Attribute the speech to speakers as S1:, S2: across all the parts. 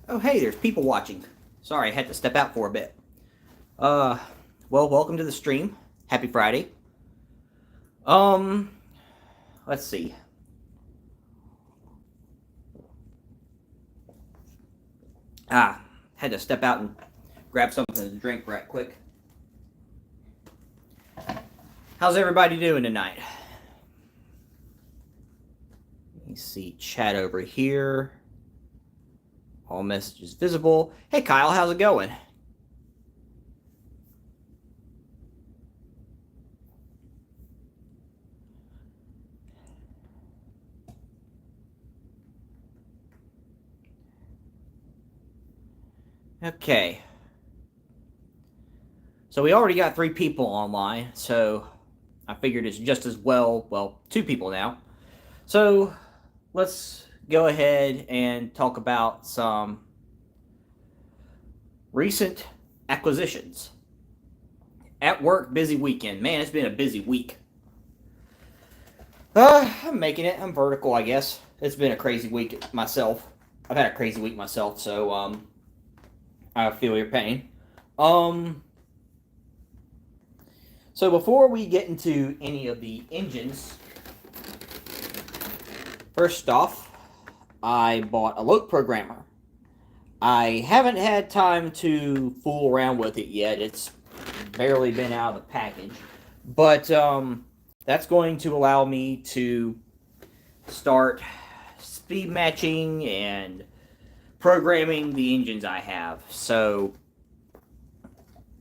S1: Oh, hey, there's people watching. Sorry, I had to step out for a bit. Uh, well, welcome to the stream. Happy Friday. Um, let's see. Had to step out and grab something to drink right quick. How's everybody doing tonight? Let me see chat over here. All messages visible. Hey, Kyle, how's it going? Okay. So we already got 3 people online, so I figured it's just as well, 2 people now. So let's go ahead and talk about some recent acquisitions. At work, busy weekend. Man, it's been a busy week. I'm making it. I'm vertical, I guess. It's been a crazy week myself. I've had a crazy week myself, so I feel your pain. Um, so before we get into any of the engines, first off, I bought a Loke programmer. I haven't had time to fool around with it yet. It's barely been out of the package, but that's going to allow me to start speed matching and programming the engines I have. So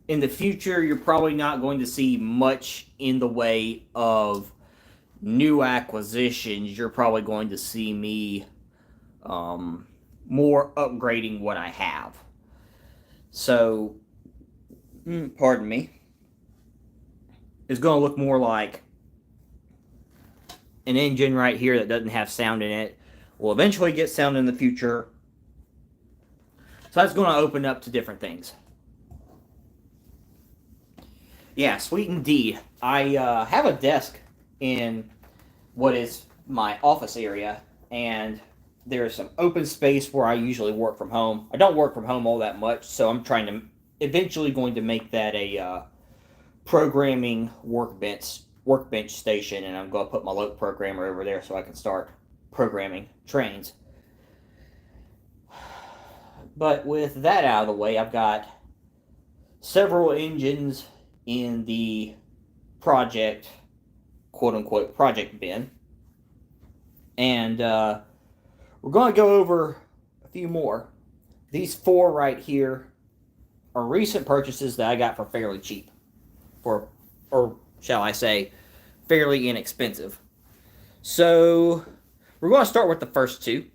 S1: in the future, you're probably not going to see much in the way of new acquisitions. You're probably going to see me more upgrading what I have. So, pardon me, it's going to look more like an engine right here that doesn't have sound in it. Will eventually get sound in the future. So that's going to open up to different things. Yeah, sweet indeed. I have a desk in what is my office area, and there's some open space where I usually work from home. I don't work from home all that much, so I'm trying to eventually going to make that a programming workbench station, and I'm going to put my Loke programmer over there so I can start programming trains. But with that out of the way, I've got several engines in the project, quote unquote, project bin. And we're going to go over a few more. These 4 right here are recent purchases that I got for fairly cheap. Or shall I say, fairly inexpensive. So we're going to start with the first 2.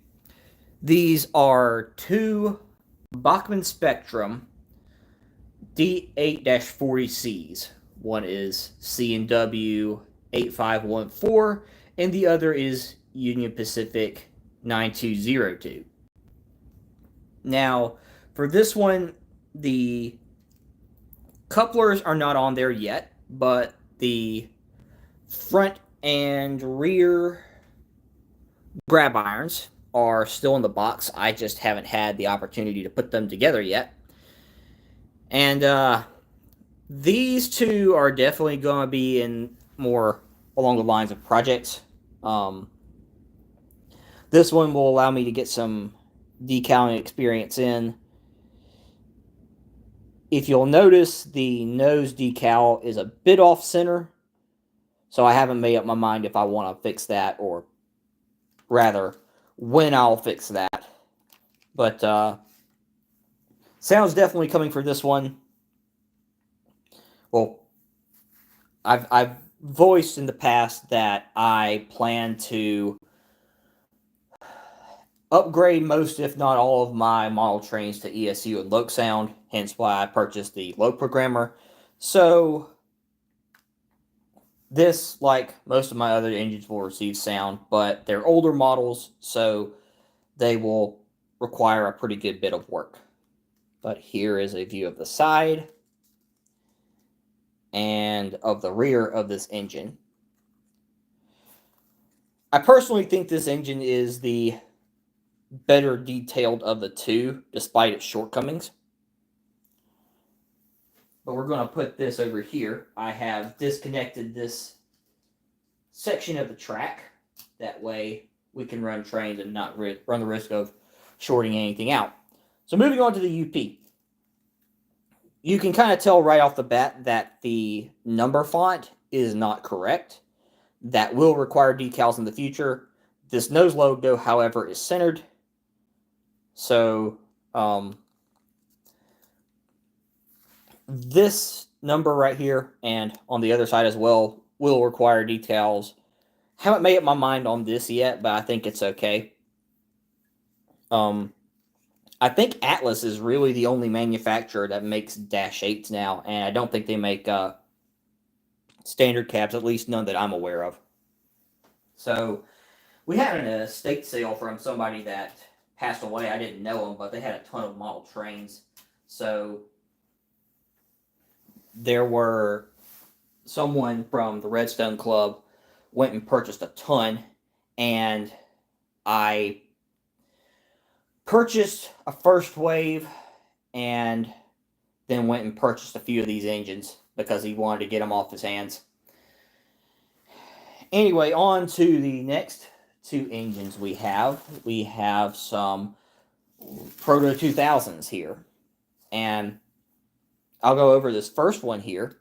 S1: These are 2 Bachmann Spectrum D8-40Cs. One is C&W 8514, and the other is Union Pacific 9202. Now, for this one, the couplers are not on there yet, but the front and rear grab irons are still in the box. I just haven't had the opportunity to put them together yet. And these 2 are definitely going to be in more along the lines of projects. This one will allow me to get some decaling experience in. If you'll notice, the nose decal is a bit off center, so I haven't made up my mind if I want to fix that, or rather, when I'll fix that. But sound's definitely coming for this one. Well, I've voiced in the past that I plan to upgrade most, if not all, of my model trains to ESU and Loke sound, hence why I purchased the Loke programmer. So this, like most of my other engines, will receive sound, but they're older models, so they will require a pretty good bit of work. But here is a view of the side and of the rear of this engine. I personally think this engine is the better detailed of the two, despite its shortcomings. But we're going to put this over here. I have disconnected this section of the track. That way we can run trains and not run the risk of shorting anything out. So moving on to the UP. You can kind of tell right off the bat that the number font is not correct. That will require decals in the future. This nose logo, however, is centered. So this number right here and on the other side as well will require decals. Haven't made up my mind on this yet, but I think it's okay. I think Atlas is really the only manufacturer that makes Dash 8s now, and I don't think they make standard cabs, at least none that I'm aware of. So we had an estate sale from somebody that passed away. I didn't know them, but they had a ton of model trains. So there were someone from the Redstone Club went and purchased a ton, and I purchased a first wave and then went and purchased a few of these engines because he wanted to get them off his hands. Anyway, on to the next two engines we have. We have some Proto 2000s here. And I'll go over this first one here.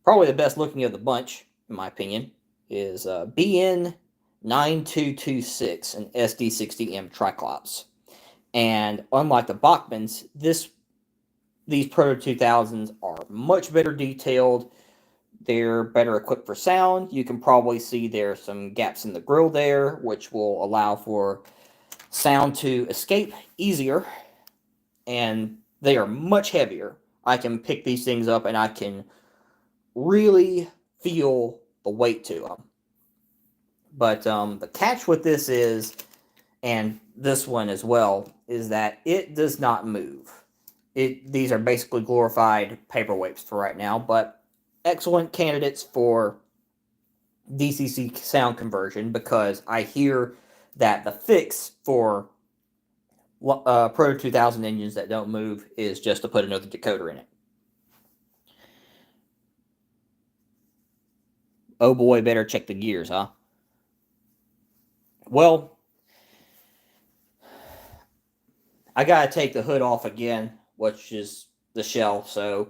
S1: Probably the best looking of the bunch, in my opinion, is BN 9226, an SD60M Triclops. And unlike the Bachmanns, these Proto 2000s are much better detailed. They're better equipped for sound. You can probably see there's some gaps in the grill there, which will allow for sound to escape easier. And they are much heavier. I can pick these things up and I can really feel the weight to them. But the catch with this is, and this one as well, is that it does not move. These are basically glorified paperweights for right now, but excellent candidates for DCC sound conversion, because I hear that the fix for Proto 2000 engines that don't move is just to put another decoder in it. Oh boy, better check the gears, huh? Well, I gotta take the hood off again, which is the shell, so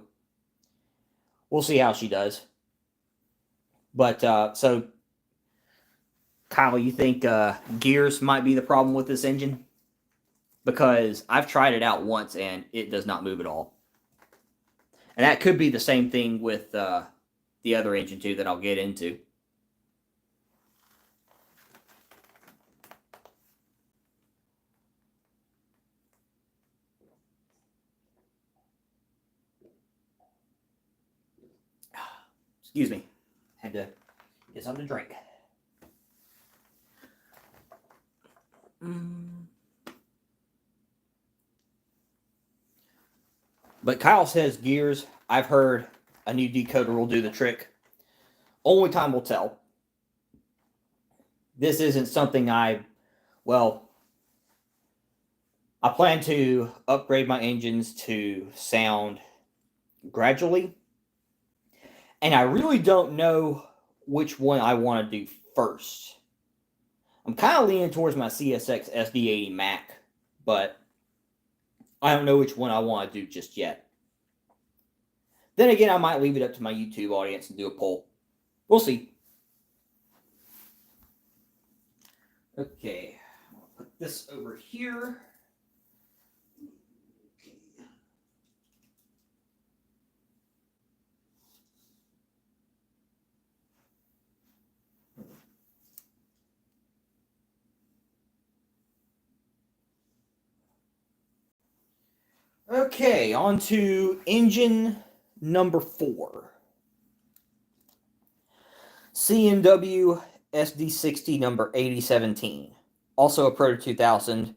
S1: we'll see how she does. But, so, Kyle, you think gears might be the problem with this engine? Because I've tried it out once and it does not move at all. And that could be the same thing with the other engine too that I'll get into. Excuse me. Had to get something to drink. But Kyle says gears. I've heard a new decoder will do the trick. Only time will tell. This isn't something I plan to upgrade my engines to sound gradually. And I really don't know which one I want to do first. I'm kind of leaning towards my CSX SD80 Mac, but I don't know which one I want to do just yet. Then again, I might leave it up to my YouTube audience and do a poll. We'll see. Okay, I'll put this over here. Okay, on to engine number 4. CMW SD60 number 8017. Also a Proto 2000.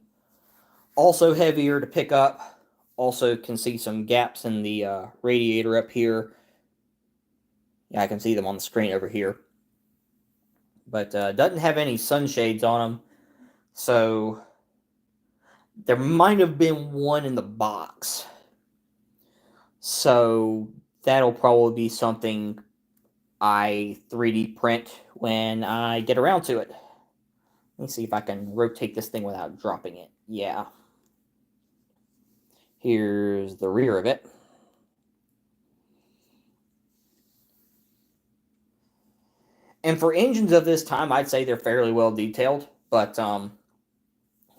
S1: Also heavier to pick up. Also can see some gaps in the radiator up here. Yeah, I can see them on the screen over here. But doesn't have any sunshades on them. So there might have been one in the box. So that'll probably be something I 3D print when I get around to it. Let me see if I can rotate this thing without dropping it. Yeah. Here's the rear of it. And for engines of this time, I'd say they're fairly well detailed, but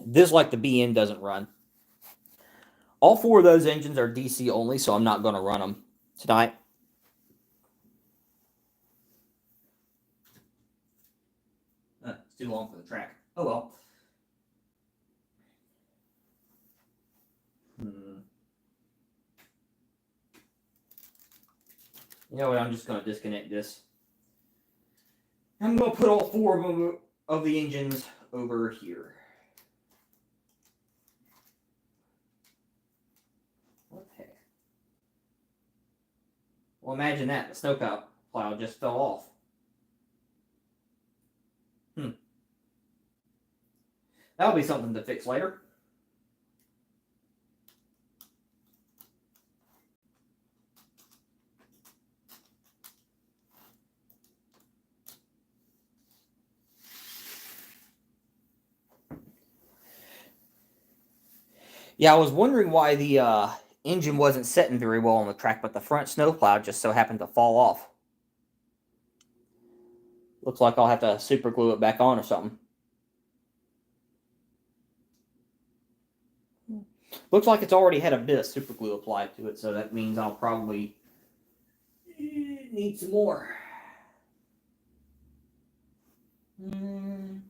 S1: this, like the BN, doesn't run. All four of those engines are DC only, so I'm not going to run them tonight. It's too long for the track. Oh well. You know what? I'm just going to disconnect this. I'm going to put all four of the engines over here. What the heck? Well, imagine that. The snowplow just fell off. That'll be something to fix later. Yeah, I was wondering why the engine wasn't setting very well on the track, but the front snowplow just so happened to fall off. Looks like I'll have to super glue it back on or something. Looks like it's already had a bit of super glue applied to it, so that means I'll probably need some more. Move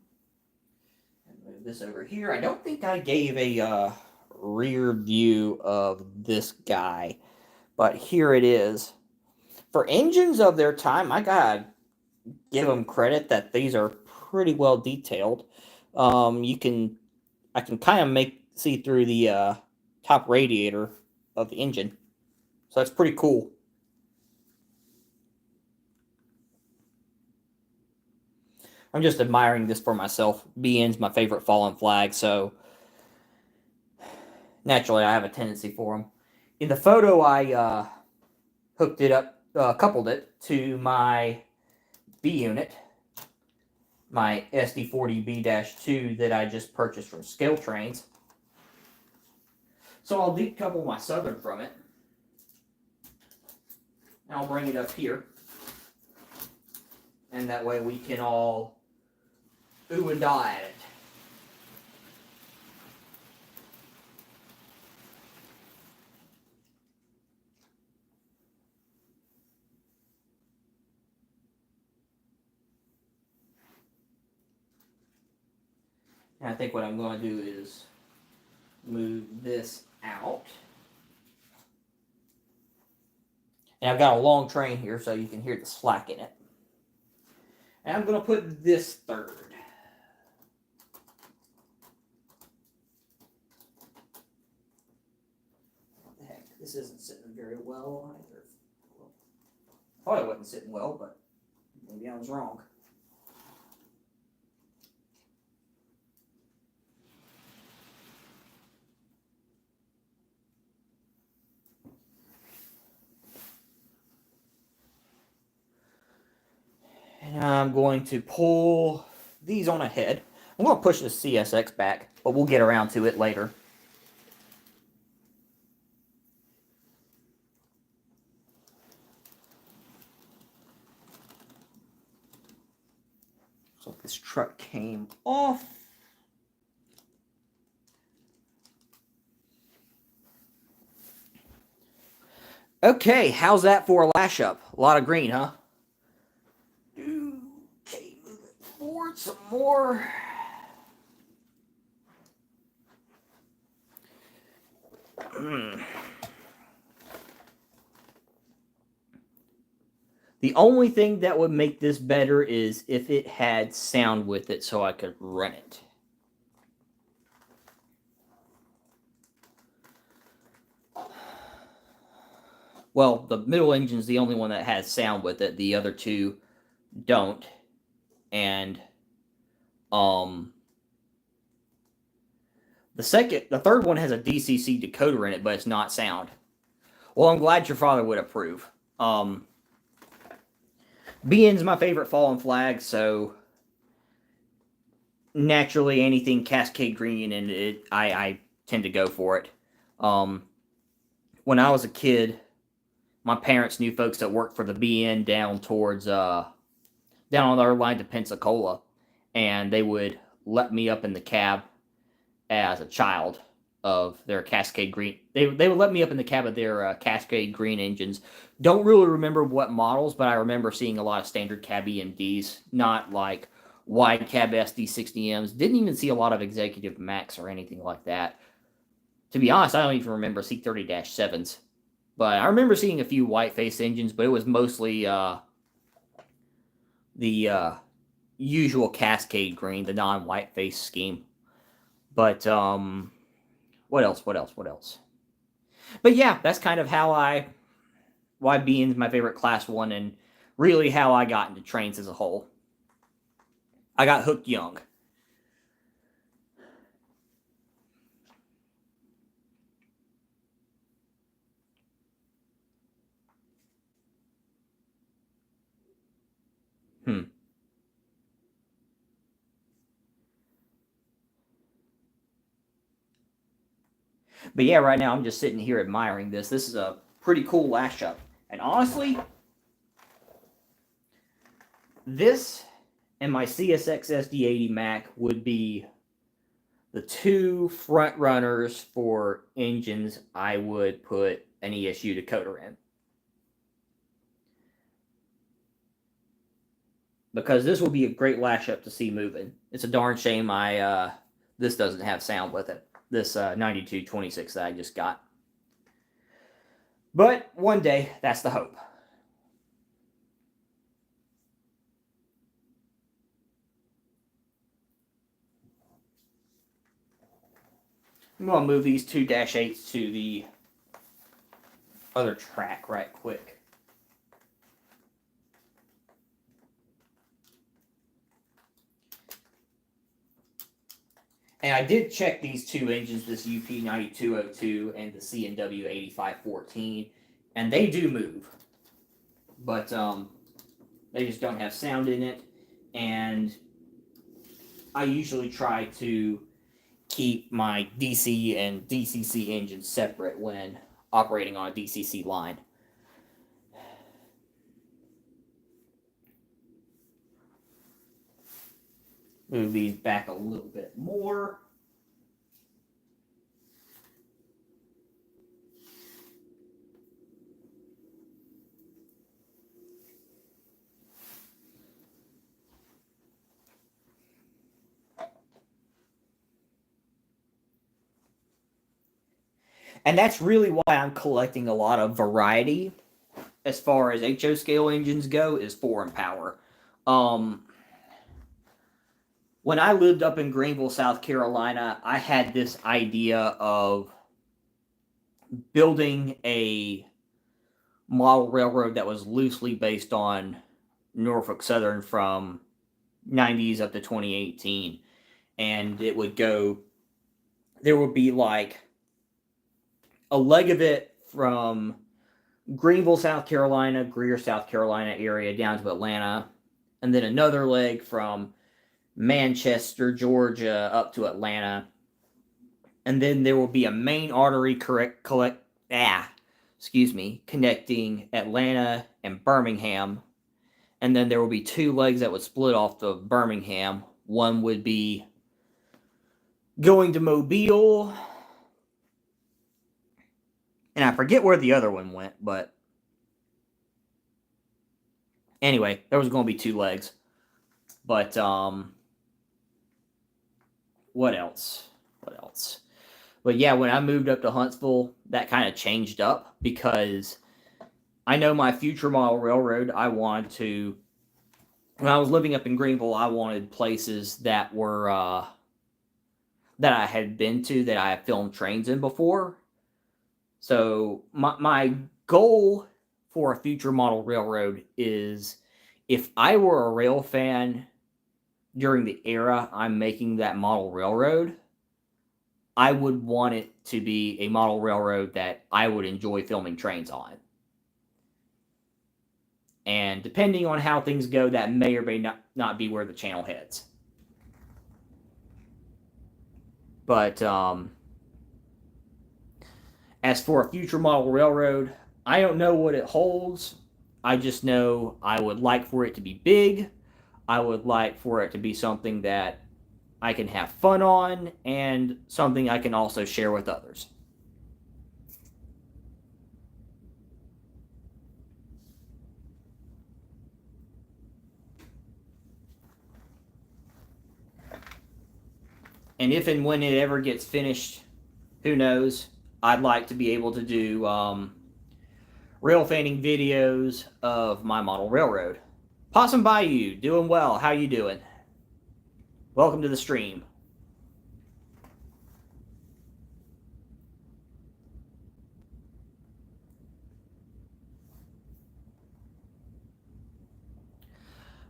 S1: this over here. I don't think I gave a rear view of this guy, but here it is. For engines of their time, I gotta give them credit that these are pretty well detailed. I can kind of see through the top radiator of the engine, so that's pretty cool. I'm just admiring this for myself. BN's my favorite fallen flag, so naturally I have a tendency for them. In the photo, I hooked it up, coupled it to my B unit, my SD40B-2 that I just purchased from Scale Trains. So I'll decouple my Southern from it. And I'll bring it up here. And that way we can all ooh and ah at it. And I think what I'm going to do is move this out. And I've got a long train here so you can hear the slack in it. And I'm going to put this third. What the heck? This isn't sitting very well either. Well, I thought it wasn't sitting well, but maybe I was wrong. And I'm going to pull these on ahead. I'm going to push the CSX back, but we'll get around to it later. So this truck came off. Okay, how's that for a lash up? A lot of green, huh? Okay, move it forward some more. The only thing that would make this better is if it had sound with it so I could run it. Well, the middle engine's the only one that has sound with it. The other two don't. And The third one has a DCC decoder in it, but it's not sound. Well, I'm glad your father would approve. BN's my favorite fallen flag, so naturally anything Cascade Green and I tend to go for it. When I was a kid, my parents knew folks that worked for the BN down towards down on our line to Pensacola, and they would let me up in the cab as a child of their Cascade Green. They would let me up in the cab of their Cascade Green engines. Don't really remember what models, but I remember seeing a lot of standard cab EMDs, not like wide cab SD60Ms. Didn't even see a lot of Executive Max or anything like that. To be honest, I don't even remember C30-7s. But I remember seeing a few white face engines, but it was mostly the usual Cascade Green, the non-white face scheme. But what else? But yeah, that's kind of why BN's my favorite Class 1 and really how I got into trains as a whole. I got hooked young. But yeah, right now I'm just sitting here admiring this. This is a pretty cool lash up. And honestly, this and my CSX SD80 Mac would be the two front runners for engines I would put an ESU decoder in. Because this will be a great lash up to see moving. It's a darn shame this doesn't have sound with it. This 9226 that I just got. But one day, that's the hope. I'm going to move these 2-8s to the other track right quick. And I did check these two engines, this UP9202 and the CNW 8514, and they do move. But they just don't have sound in it. And I usually try to keep my DC and DCC engines separate when operating on a DCC line. Move these back a little bit more. And that's really why I'm collecting a lot of variety as far as HO scale engines go, is foreign power. When I lived up in Greenville, South Carolina, I had this idea of building a model railroad that was loosely based on Norfolk Southern from 90s up to 2018. And it would go, there would be like a leg of it from Greenville, South Carolina, Greer, South Carolina area down to Atlanta, and then another leg from Manchester, Georgia up to Atlanta. And then there will be a main artery connecting Atlanta and Birmingham. And then there will be two legs that would split off the Birmingham. One would be going to Mobile, and I forget where the other one went, but anyway, there was going to be two legs. But what else? But yeah, when I moved up to Huntsville, that kind of changed up because I know my future model railroad, I wanted to, when I was living up in Greenville, I wanted places that were, that I had been to, that I had filmed trains in before. So my goal for a future model railroad is, if I were a rail fan during the era I'm making that model railroad, I would want it to be a model railroad that I would enjoy filming trains on. And depending on how things go, that may or may not be where the channel heads. But as for a future model railroad, I don't know what it holds. I just know I would like for it to be big. I would like for it to be something that I can have fun on, and something I can also share with others. And if and when it ever gets finished, who knows, I'd like to be able to do rail fanning videos of my model railroad. Possum Bayou, doing well. How you doing? Welcome to the stream.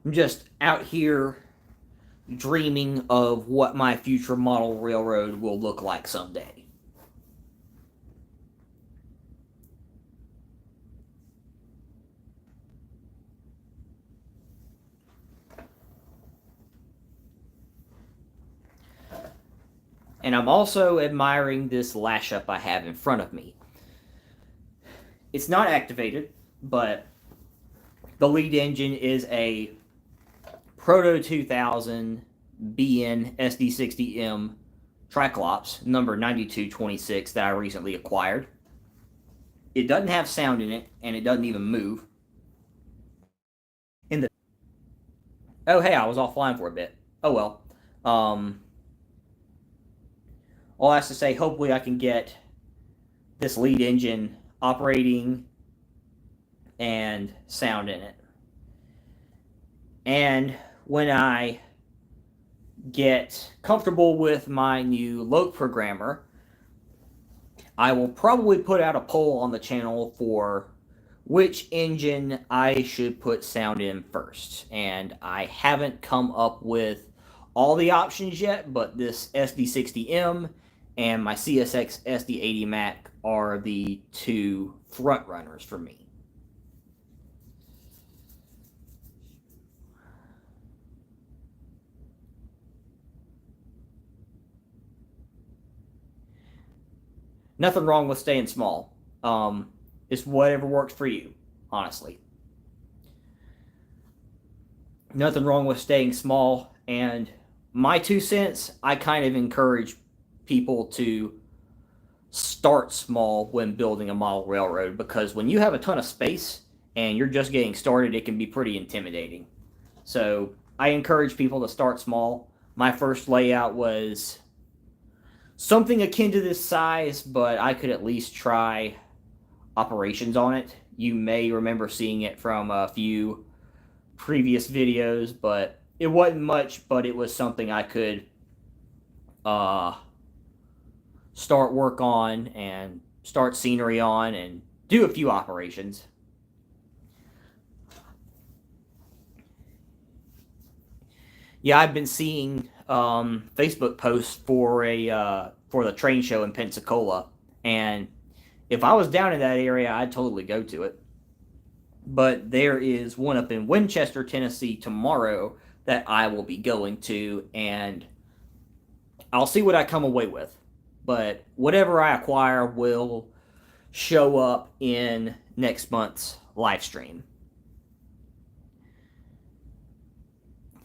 S1: I'm just out here dreaming of what my future model railroad will look like someday. And I'm also admiring this lash-up I have in front of me. It's not activated, but the lead engine is a Proto 2000 BN SD60M Triclops number 9226 that I recently acquired. It doesn't have sound in it, and it doesn't even move. Oh, hey, I was offline for a bit. Oh well. All I have to say, hopefully I can get this lead engine operating and sound in it. And when I get comfortable with my new Loc programmer, I will probably put out a poll on the channel for which engine I should put sound in first. And I haven't come up with all the options yet, but this SD60M and my CSX SD80 Mac are the two front runners for me. Nothing wrong with staying small. It's whatever works for you, honestly. Nothing wrong with staying small. And my 2 cents, I kind of encourage people to start small when building a model railroad, because when you have a ton of space and you're just getting started, it can be pretty intimidating. So I encourage people to start small. My first layout was something akin to this size, but I could at least try operations on it. You may remember seeing it from a few previous videos, but it wasn't much, but it was something I could start work on and start scenery on and do a few operations. Yeah, I've been seeing Facebook posts for the train show in Pensacola, and if I was down in that area, I'd totally go to it. But there is one up in Winchester, Tennessee tomorrow that I will be going to, and I'll see what I come away with. But whatever I acquire will show up in next month's live stream.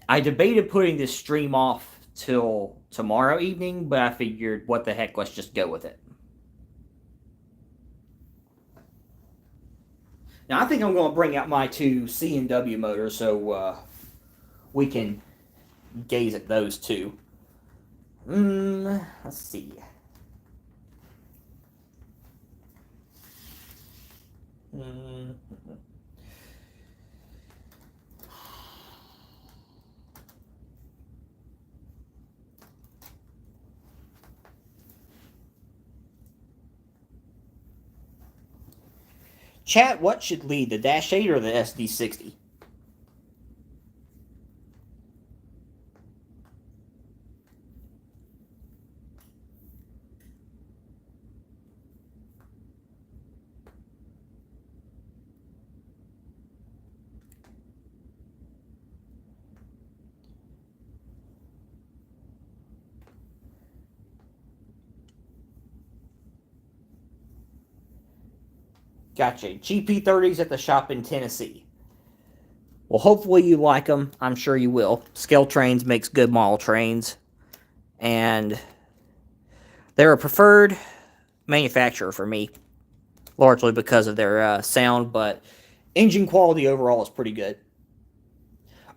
S1: I debated putting this stream off till tomorrow evening, but I figured, what the heck, let's just go with it. Now, I think I'm going to bring out my two C&W motors so we can gaze at those two. Let's see. Chat, what should lead, the Dash 8 or the SD60? Gotcha. GP30s at the shop in Tennessee. Well, hopefully you like them. I'm sure you will. Scale Trains makes good model trains. And they're a preferred manufacturer for me. Largely because of their sound, but engine quality overall is pretty good.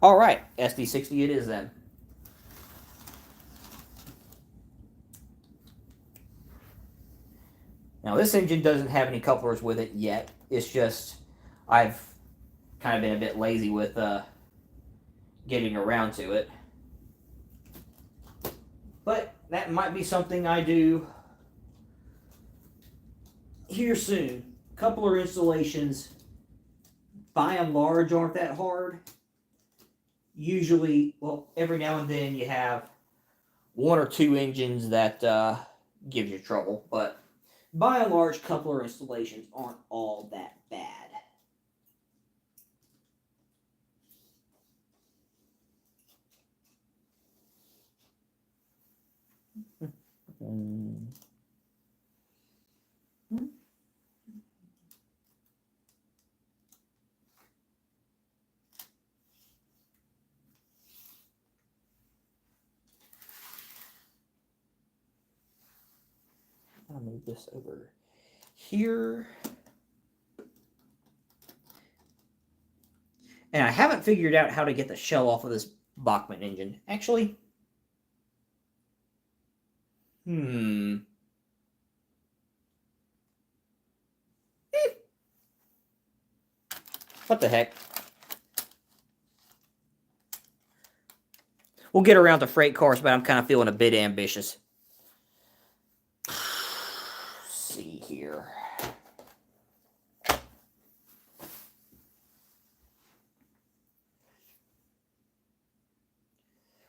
S1: Alright, SD60 it is then. Now this engine doesn't have any couplers with it yet. It's just, I've kind of been a bit lazy with getting around to it. But that might be something I do here soon. Coupler installations, by and large, aren't that hard. Usually, well, every now and then you have one or two engines that give you trouble, but by and large, coupler installations aren't all that bad. I'll move this over here. And I haven't figured out how to get the shell off of this Bachmann engine. Actually, what the heck? We'll get around to freight cars, but I'm kind of feeling a bit ambitious. Let's see here.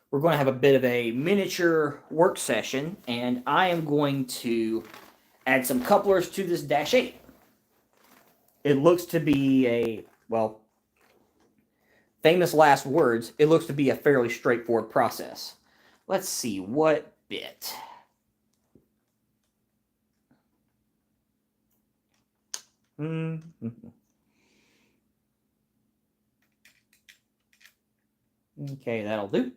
S1: We're going to have a bit of a miniature work session, and I am going to add some couplers to this Dash 8. It looks to be a, well, famous last words, it looks to be a fairly straightforward process. Let's see, what bit? Okay, that'll do.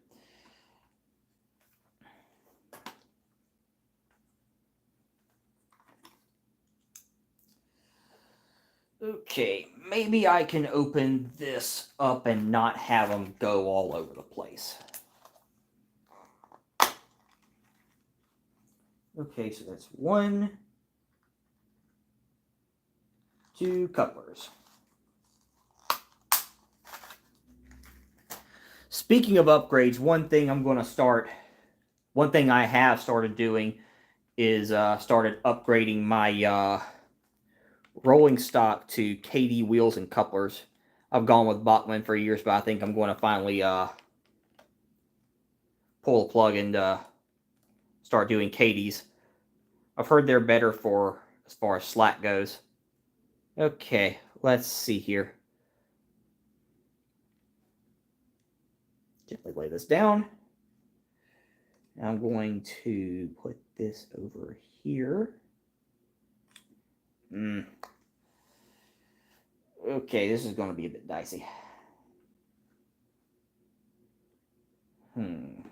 S1: Okay, maybe I can open this up and not have them go all over the place. Okay, so that's 1, 2 couplers. Speaking of upgrades, one thing I have started doing is started upgrading my rolling stock to KD wheels and couplers. I've gone with Bachmann for years, but I think I'm going to finally pull the plug and start doing KDs. I've heard they're better for as far as slack goes. Okay, let's see here. Gently lay this down. I'm going to put this over here. Okay, this is going to be a bit dicey. I'm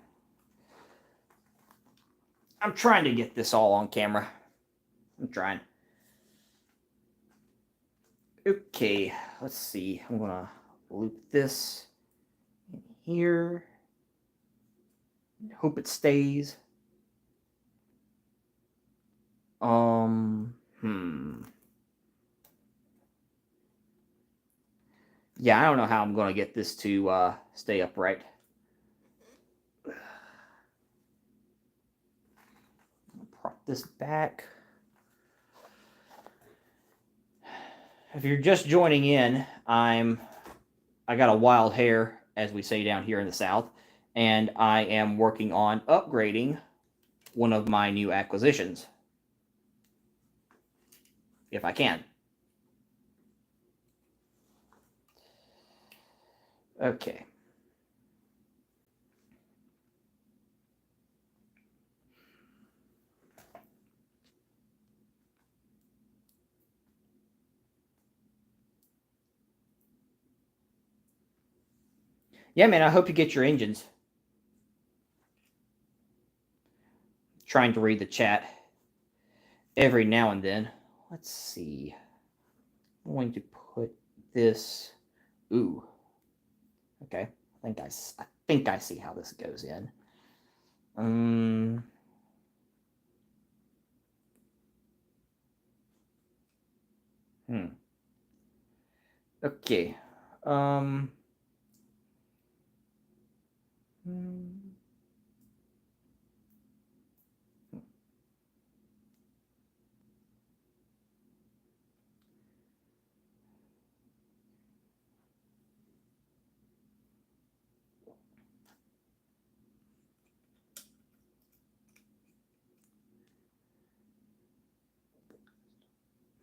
S1: trying to get this all on camera. I'm trying. Okay, let's see. I'm going to loop this in here. Hope it stays. Yeah, I don't know how I'm going to get this to stay upright. Prop this back. If you're just joining in, I got a wild hair, as we say down here in the South, and I am working on upgrading one of my new acquisitions. If I can. Okay. Yeah, man, I hope you get your engines. Trying to read the chat every now and then. Let's see. I'm going to put this. Ooh. Okay. I think I see how this goes in. Okay.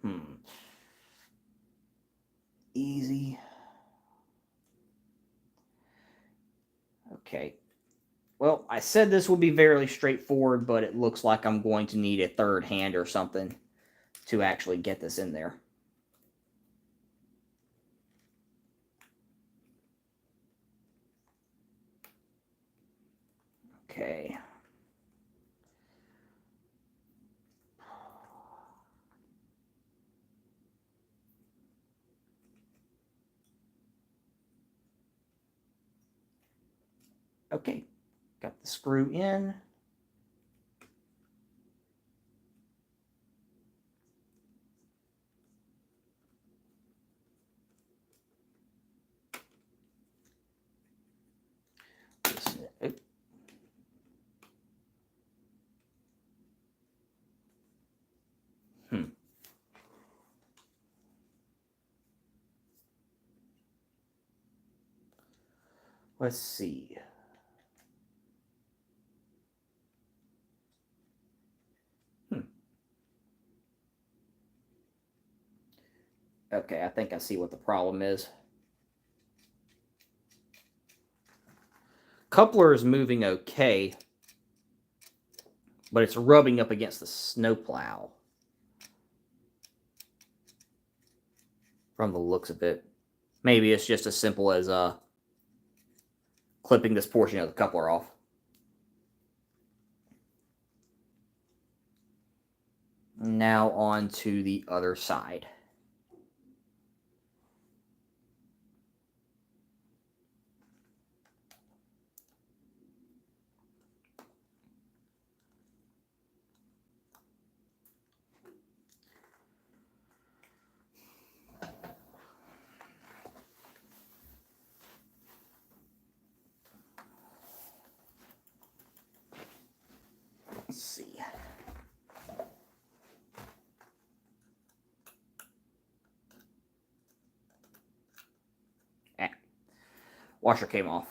S1: Hmm. Easy. Okay. Well, I said this would be fairly straightforward, but it looks like I'm going to need a third hand or something to actually get this in there. Okay. Okay. Got the screw in. Let's see. Okay, I think I see what the problem is. Coupler is moving okay, but it's rubbing up against the snowplow. From the looks of it. Maybe it's just as simple as clipping this portion of the coupler off. Now on to the other side. Let's see. Washer came off.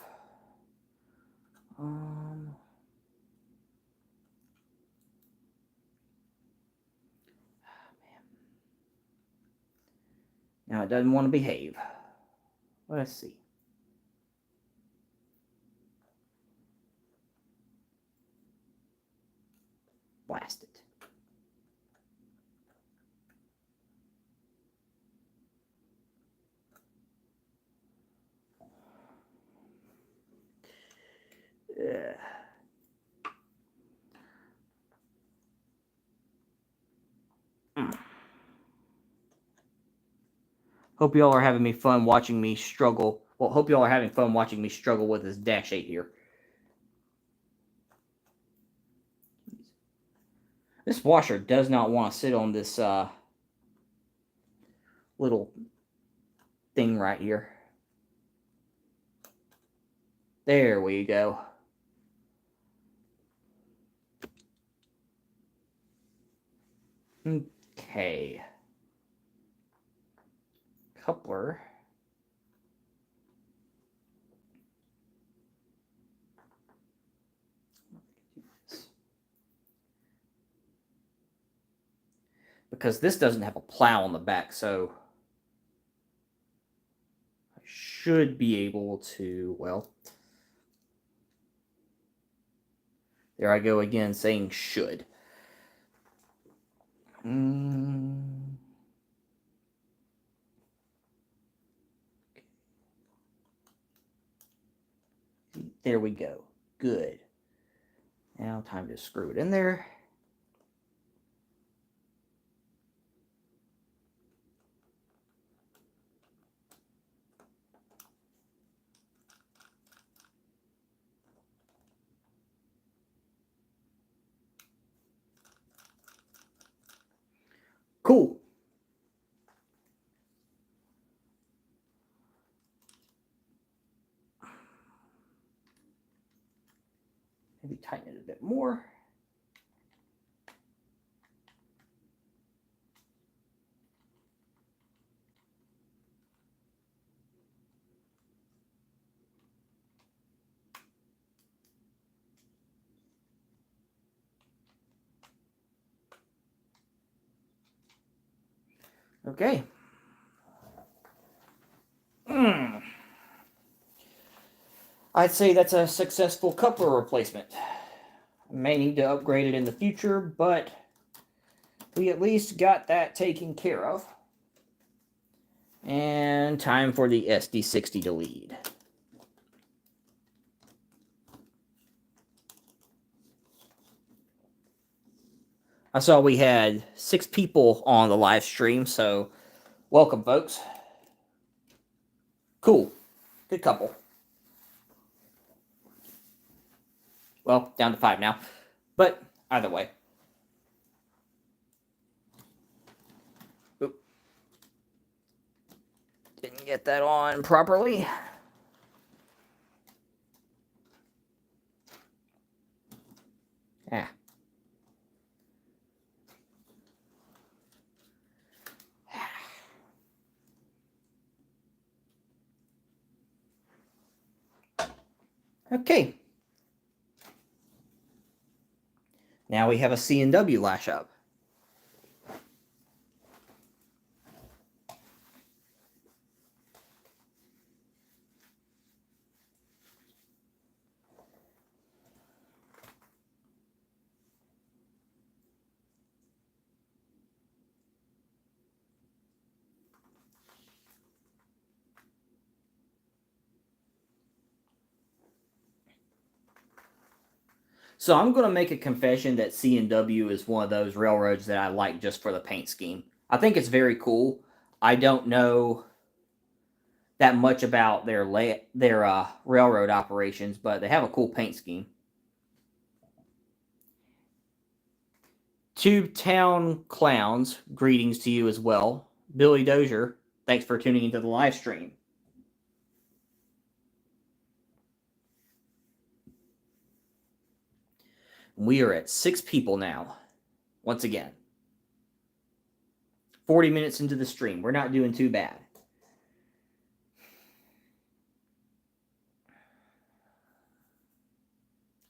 S1: Now it doesn't want to behave. Let's see. Blast it. Hope y'all are having fun watching me struggle. Well, hope y'all are having fun watching me struggle with this Dash 8 here. This washer does not want to sit on this little thing right here. There we go. Okay. Coupler. Because this doesn't have a plow on the back, so I should be able to, well, there I go again saying should. There we go. Good. Now time to screw it in there. Cool. Maybe tighten it a bit more. Okay. I'd say that's a successful coupler replacement. May need to upgrade it in the future, but we at least got that taken care of. And time for the SD60 to lead. I saw we had 6 people on the live stream, so welcome, folks. Cool. Good couple. Well, down to 5 now. But either way. Oop. Didn't get that on properly. Ah. Okay. Now we have a C&W lash up. So I'm going to make a confession that C&W is one of those railroads that I like just for the paint scheme. I think it's very cool. I don't know that much about their railroad operations, but they have a cool paint scheme. Tubetown Clowns, greetings to you as well. Billy Dozier, thanks for tuning into the live stream. We are at 6 people now. Once again. 40 minutes into the stream. We're not doing too bad.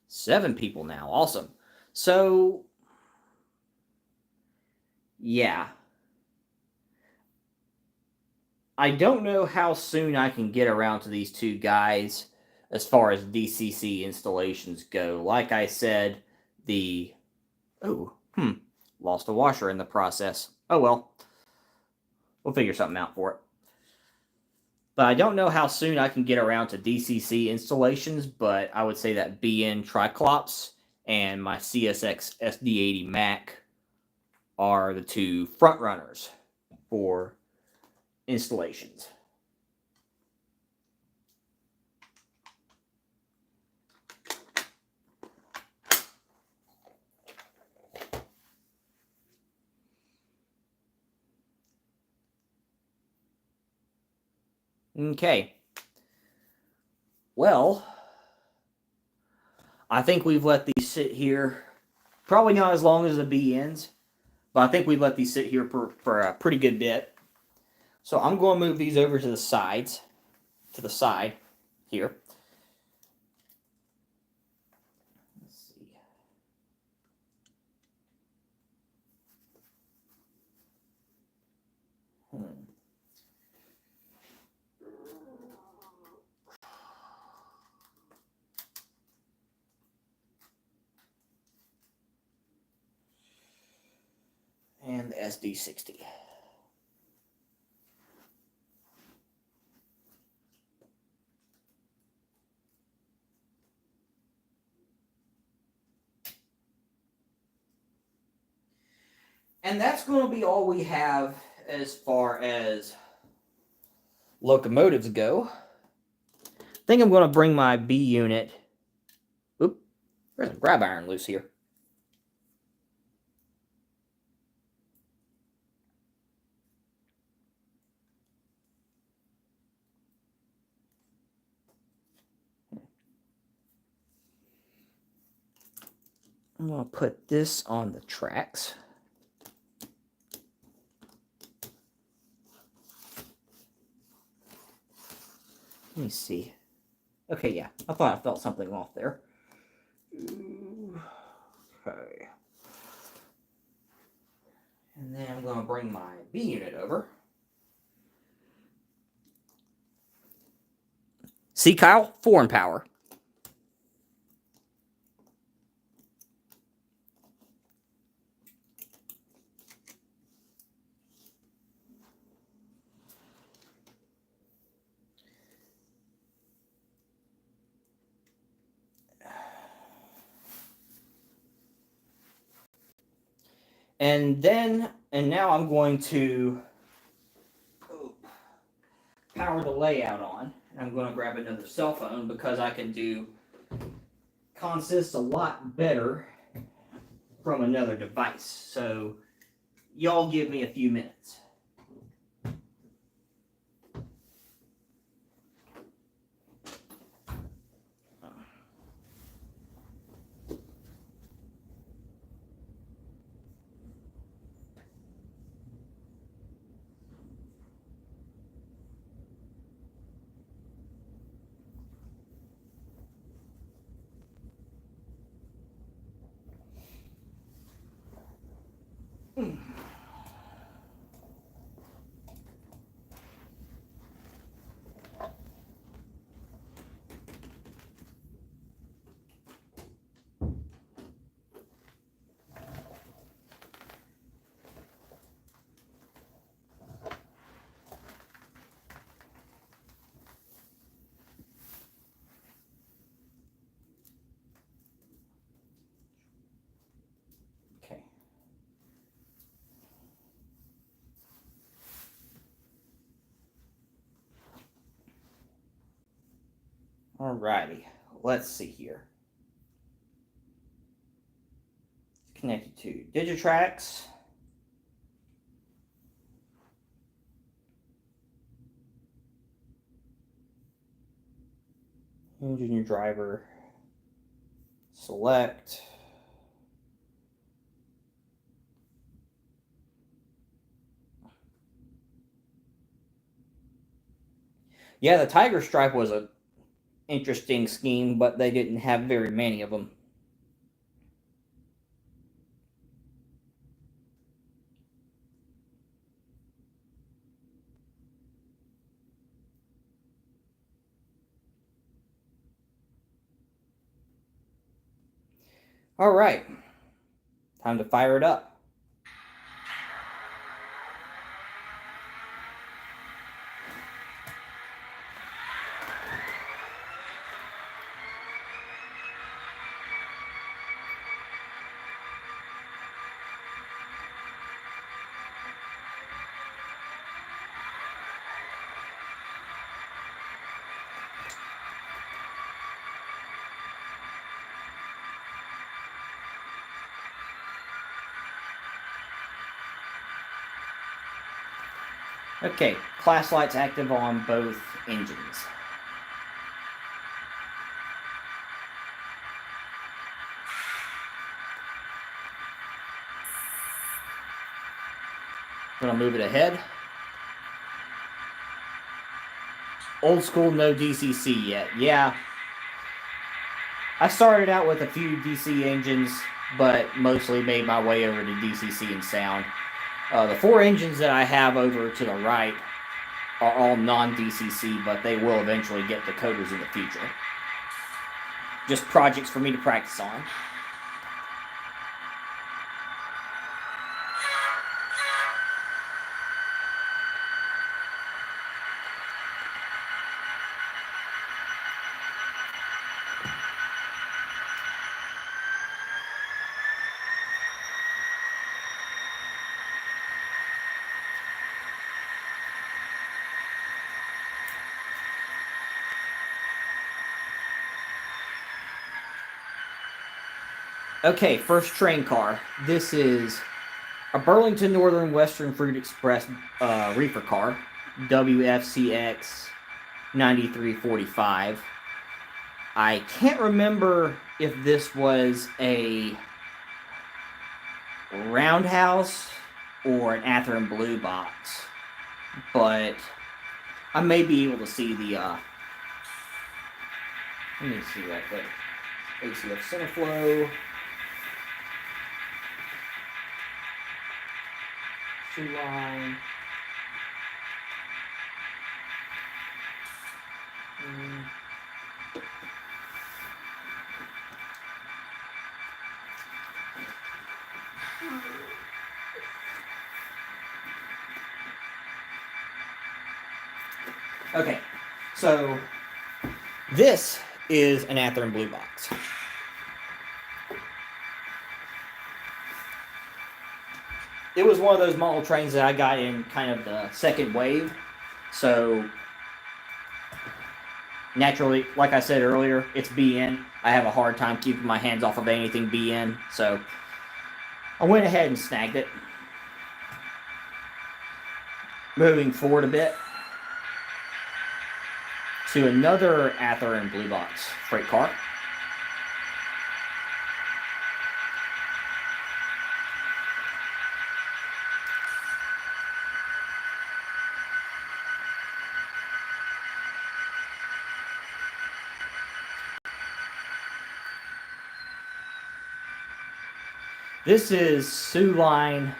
S1: Seven people now. Awesome. So, yeah. I don't know how soon I can get around to these 2 guys as far as DCC installations go. Like I said, lost a washer in the process. Oh well. We'll figure something out for it. But I don't know how soon I can get around to DCC installations, but I would say that BN Triclops and my CSX SD80 Mac are the 2 front runners for installations. Okay. Well, I think we've let these sit here. Probably not as long as the BNs, but I think we've let these sit here for a pretty good bit. So I'm going to move these over to the sides, to the side here. Let's see. And the SD60. And that's going to be all we have as far as locomotives go. I think I'm going to bring my B unit. Oop, there's a grab iron loose here. I'm going to put this on the tracks. Let me see. Okay, yeah. I thought I felt something off there. Okay. And then I'm going to bring my B unit over. See, Kyle? Foreign power. And now I'm going to power the layout on. And I'm going to grab another cell phone because I can do consists a lot better from another device. So y'all give me a few minutes. Okay. Alrighty. Let's see here. Connected to Digitrax. Engine driver. Select. Yeah, the Tiger Stripe was a interesting scheme, but they didn't have very many of them. All right, time to fire it up. Okay, class lights active on both engines. I'm gonna move it ahead. Old school, no DCC yet. Yeah. I started out with a few DC engines, but mostly made my way over to DCC and sound. The 4 engines that I have over to the right are all non-DCC, but they will eventually get decoders in the future. Just projects for me to practice on. Okay, first train car. This is a Burlington Northern Western Fruit Express reefer car, WFCX 9345. I can't remember if this was a roundhouse or an Athearn Blue box, but I may be able to see the. Let me see that quick. ACF Centerflow. Shoe line. Okay, so this is an Athearn Blue box. It was one of those model trains that I got in kind of the second wave. So naturally, like I said earlier, it's BN. I have a hard time keeping my hands off of anything BN. So I went ahead and snagged it. Moving forward a bit to another Athearn Blue box freight car. This is Sioux Line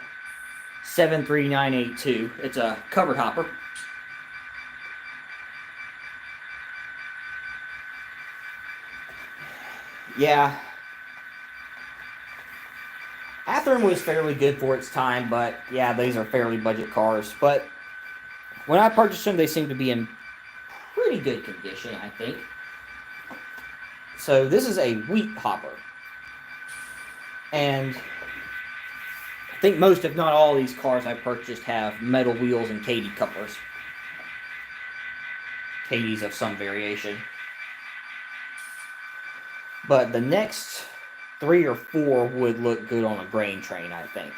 S1: 73982. It's a covered hopper. Yeah. Athearn was fairly good for its time, but yeah, these are fairly budget cars. But when I purchased them, they seem to be in pretty good condition, I think. So this is a wheat hopper. And I think most, if not all, of these cars I purchased have metal wheels and Kadee couplers. Kadees of some variation. But the next 3 or 4 would look good on a grain train, I think.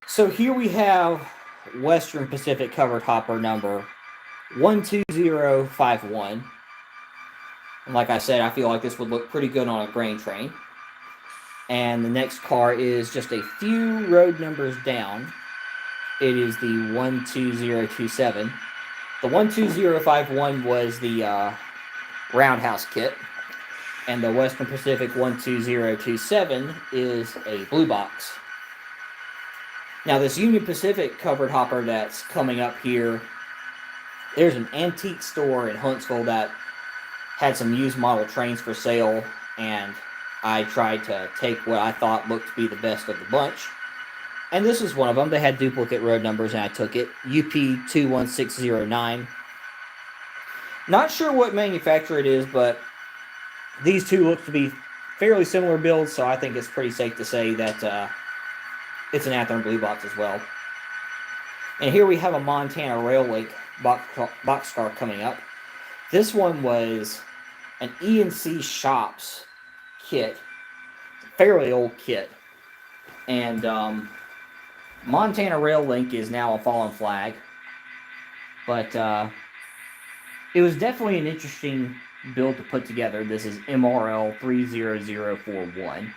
S1: So here we have Western Pacific covered hopper number 12051. And like I said, I feel like this would look pretty good on a grain train. And the next car is just a few road numbers down. It is the 12027. The 12051 was the roundhouse kit. And the Western Pacific 12027 is a blue box. Now, this Union Pacific covered hopper that's coming up here, there's an antique store in Huntsville that had some used model trains for sale, and I tried to take what I thought looked to be the best of the bunch. And this is one of them. They had duplicate road numbers, and I took it. UP21609. Not sure what manufacturer it is, but these two look to be fairly similar builds, so I think it's pretty safe to say that it's an Athearn Blue box as well. And here we have a Montana Rail Link boxcar coming up. This one was an E&C Shops kit. Fairly old kit. And Montana Rail Link is now a fallen flag. But it was definitely an interesting build to put together. This is MRL 30041.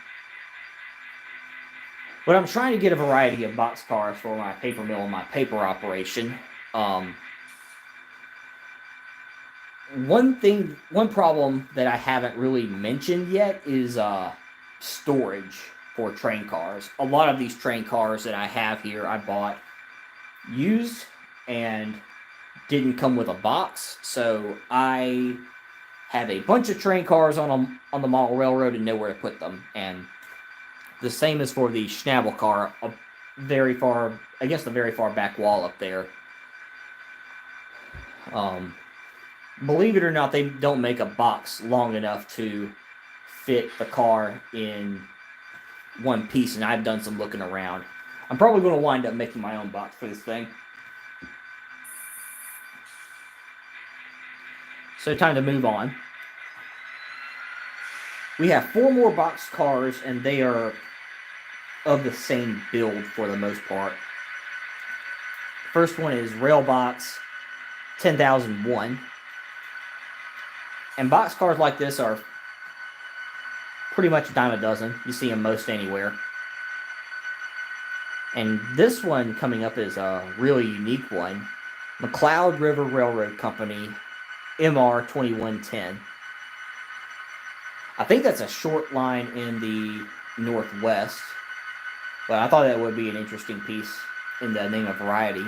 S1: But I'm trying to get a variety of boxcars for my paper mill and my paper operation. One problem that I haven't really mentioned yet is storage for train cars. A lot of these train cars that I have here, I bought used and didn't come with a box. So I have a bunch of train cars on the model railroad and nowhere to put them. And the same is for the Schnabel car, the very far back wall up there. Believe it or not, they don't make a box long enough to fit the car in one piece, and I've done some looking around. I'm probably going to wind up making my own box for this thing. So time to move on. We have 4 more box cars, and they are of the same build for the most part. First one is Railbox 10,001. And box cars like this are pretty much a dime a dozen. You see them most anywhere. And this one coming up is a really unique one. McCloud River Railroad Company MR 2110. I think that's a short line in the Northwest, but I thought that would be an interesting piece in the name of variety.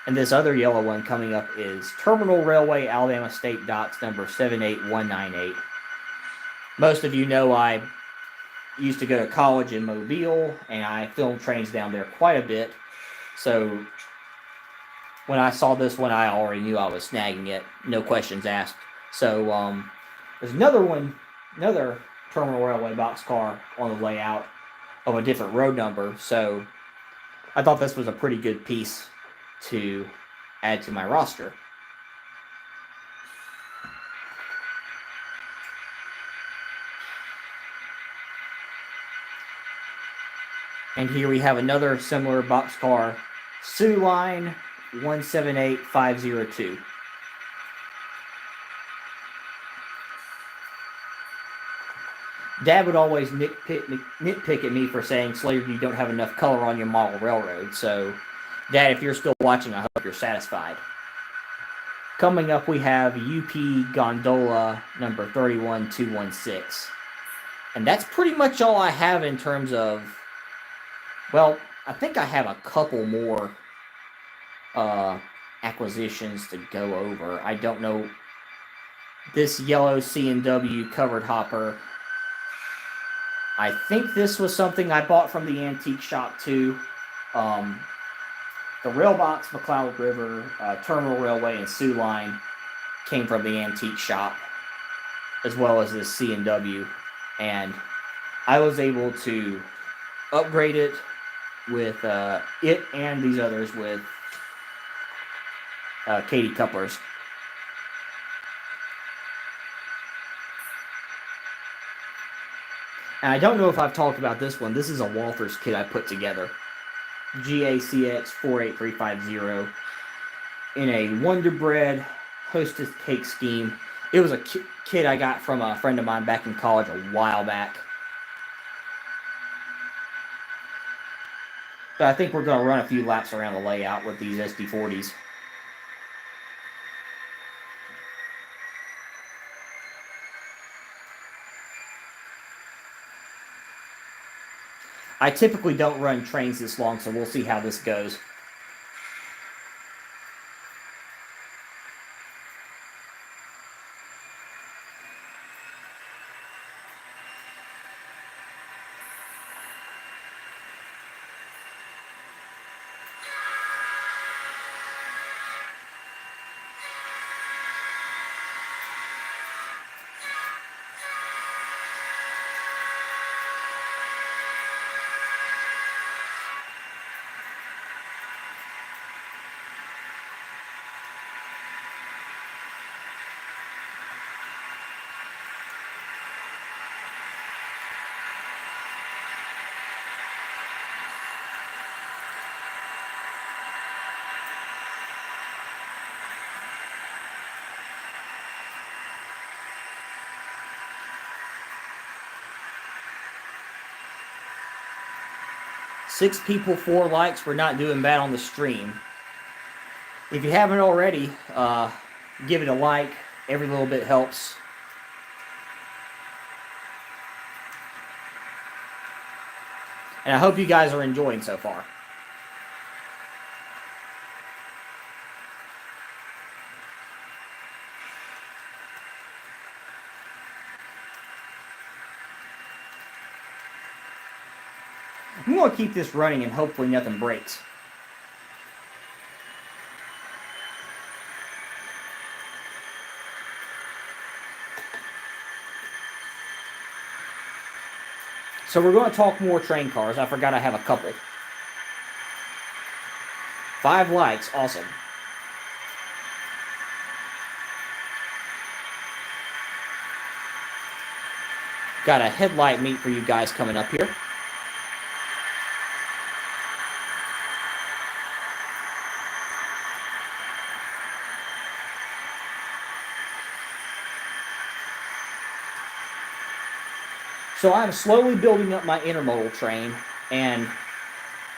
S1: And this other yellow one coming up is Terminal Railway Alabama State Docks number 78198. Most of you know I used to go to college in Mobile, and I filmed trains down there quite a bit. So when I saw this one, I already knew I was snagging it. No questions asked. So there's another Terminal Railway boxcar on the layout of a different road number. So I thought this was a pretty good piece to add to my roster. And here we have another similar boxcar, Sioux Line 178502. Dad would always nitpick at me for saying, Slater, you don't have enough color on your model railroad. So, Dad, if you're still watching, I hope you're satisfied. Coming up, we have UP Gondola number 31216. And that's pretty much all I have in terms of, well, I think I have a couple more acquisitions to go over. I don't know. This yellow C&W covered hopper, I think this was something I bought from the antique shop too. The Railbox, McCloud River, Terminal Railway, and Sioux Line came from the antique shop, as well as this C&W. And I was able to upgrade it with it and these others with Katie couplers. And I don't know if I've talked about this one. This is a Walthers kit I put together. GACX 48350 in a Wonder Bread Hostess cake scheme. It was a kit I got from a friend of mine back in college a while back. But I think we're going to run a few laps around the layout with these SD40s. I typically don't run trains this long, so we'll see how this goes. Six people, 4 likes. We're not doing bad on the stream. If you haven't already, give it a like. Every little bit helps. And I hope you guys are enjoying so far. I'm going to keep this running and hopefully nothing breaks. So we're going to talk more train cars. I forgot I have a couple. 5 likes. Awesome. Got a headlight meet for you guys coming up here. So I'm slowly building up my intermodal train, and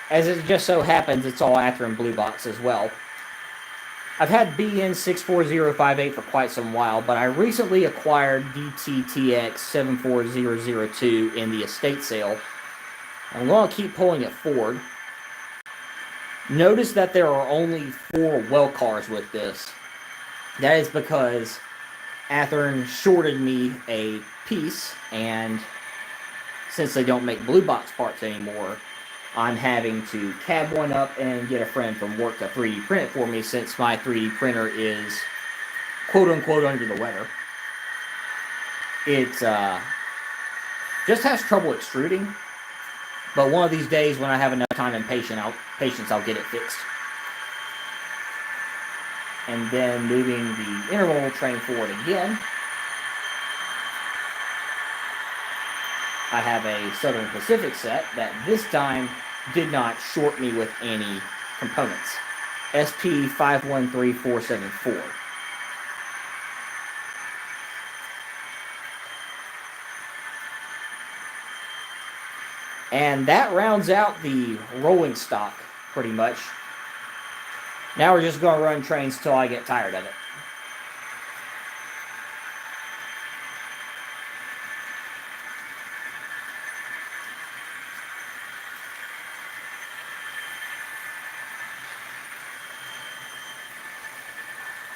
S1: as it just so happens, it's all Athearn Blue Box as well. I've had BN64058 for quite some while, but I recently acquired DTTX 74002 in the estate sale. I'm going to keep pulling it forward. Notice that there are only 4 well cars with this. That is because Athearn shorted me a piece, and since they don't make blue box parts anymore, I'm having to cab one up and get a friend from work to 3D print it for me, since my 3D printer is quote-unquote under the weather. It just has trouble extruding, but one of these days when I have enough time and patience, I'll get it fixed. And then moving the intermodal train forward again, I have a Southern Pacific set that this time did not short me with any components. SP513474. And that rounds out the rolling stock pretty much. Now we're just going to run trains till I get tired of it.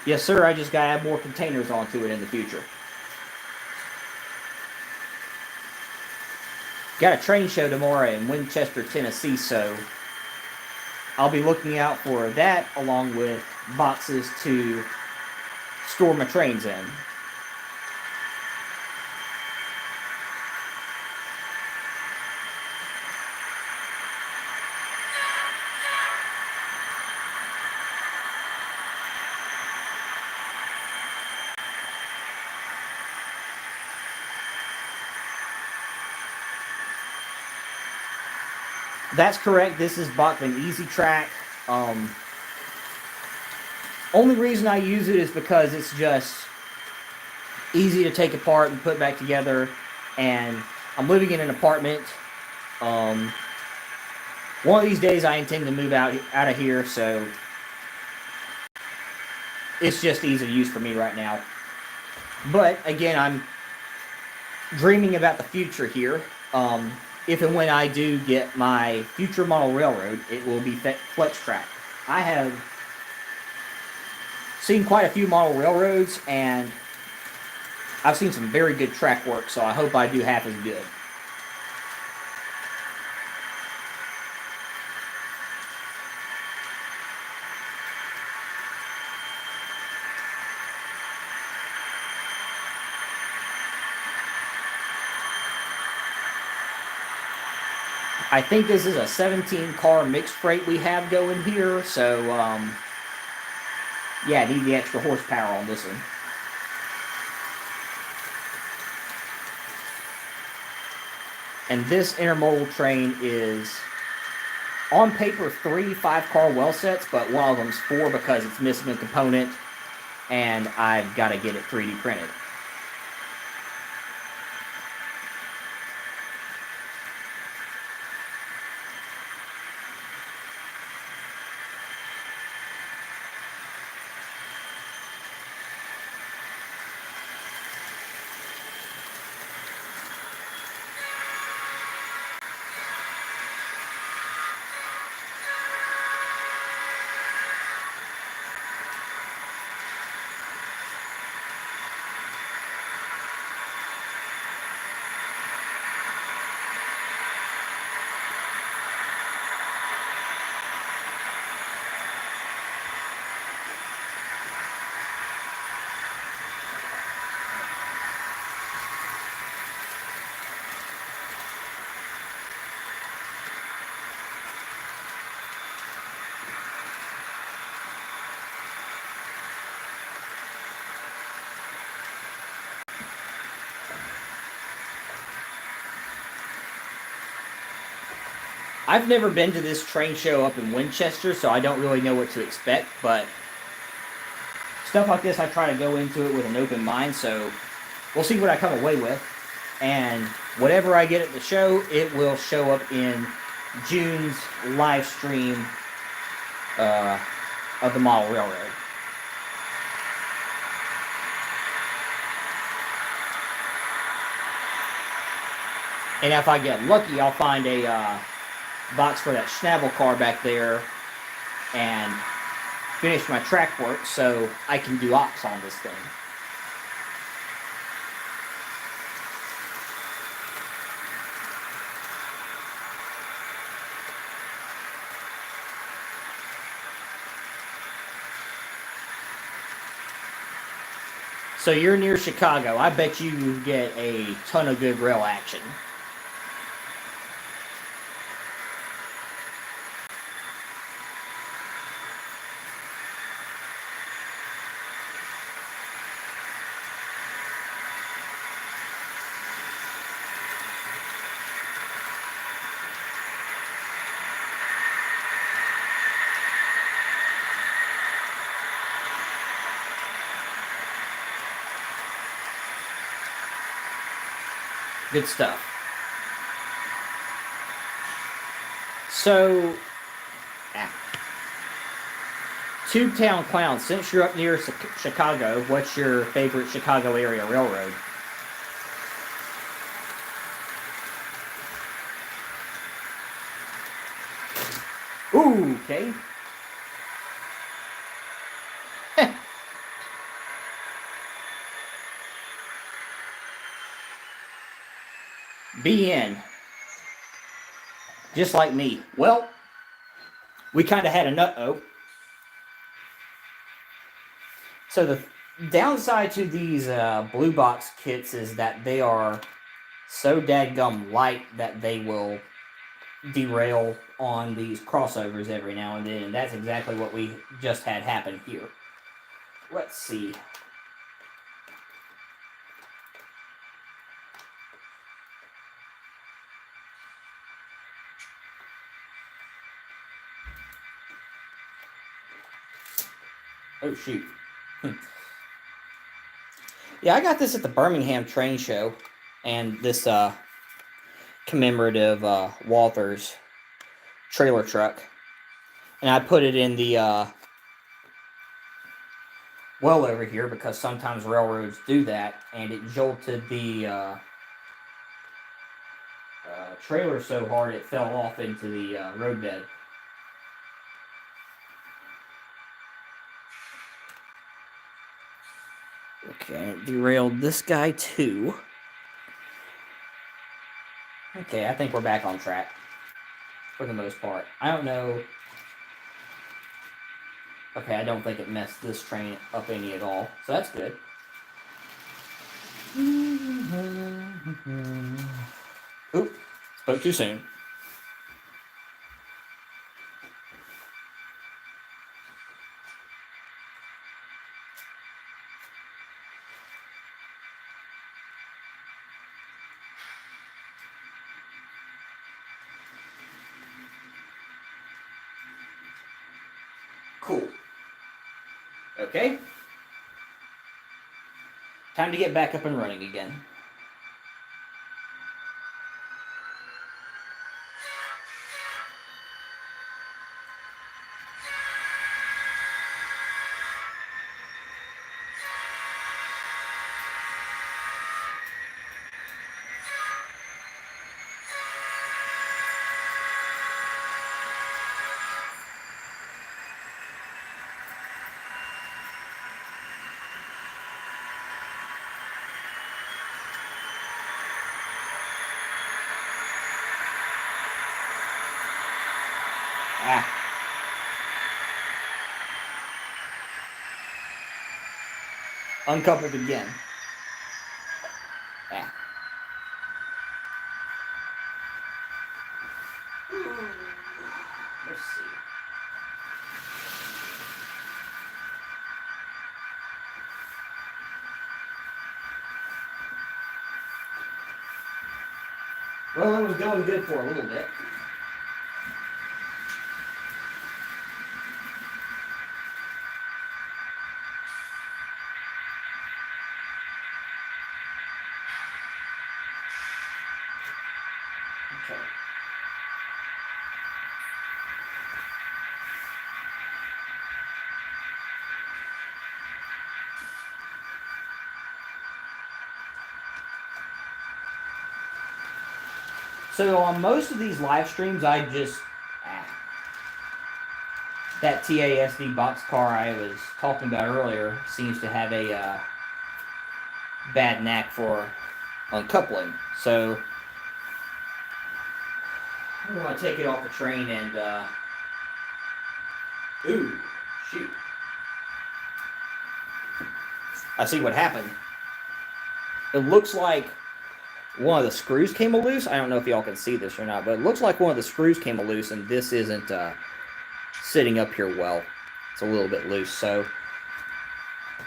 S1: Yes, sir, I just got to add more containers onto it in the future. Got a train show tomorrow in Winchester, Tennessee, so I'll be looking out for that along with boxes to store my trains in. That's correct. This is Bachmann Easy Track. Only reason I use it is because it's just easy to take apart and put back together. And I'm living in an apartment. One of these days I intend to move out of here, so it's just easy to use for me right now. But again, I'm dreaming about the future here. If and when I do get my future model railroad, it will be flex track. I have seen quite a few model railroads, and I've seen some very good track work, so I hope I do half as good. I think this is a 17-car mixed freight we have going here, so, yeah, I need the extra horsepower on this one. And this intermodal train is, on paper, 3 5-car well sets, but one of them's 4 because it's missing a component, and I've got to get it 3D printed. I've never been to this train show up in Winchester, so I don't really know what to expect, but stuff like this, I try to go into it with an open mind, so we'll see what I come away with. And whatever I get at the show, it will show up in June's live stream of the model railroad. And if I get lucky, I'll find a box for that Schnabel car back there and finish my track work so I can do ops on this thing. So you're near Chicago. I bet you get a ton of good rail action. Good stuff. So, Tubetown Clown, since you're up near Chicago, what's your favorite Chicago area railroad? Ooh, okay. BN. Just like me. Well, we kind of had a nut-oh. So the downside to these blue box kits is that they are so dadgum light that they will derail on these crossovers every now and then, and that's exactly what we just had happen here. Let's see. Oh, shoot. Yeah, I got this at the Birmingham train show, and this commemorative Walthers trailer truck. And I put it in the well over here because sometimes railroads do that, and it jolted the trailer so hard it fell off into the roadbed. Okay, it derailed this guy too. Okay, I think we're back on track for the most part. I don't know. Okay, I don't think it messed this train up any at all, so that's good. Oop, spoke too soon. Cool. Okay. Time to get back up and running again. Uncoupled again. Let's see. Well, it was going good for a little bit. Okay. So on most of these live streams, I just that TASD boxcar I was talking about earlier seems to have a bad knack for uncoupling. So I'm going to take it off the train and ooh, shoot. I see what happened. It looks like one of the screws came loose. I don't know if y'all can see this or not, but it looks like one of the screws came loose, and this isn't sitting up here well. It's a little bit loose, so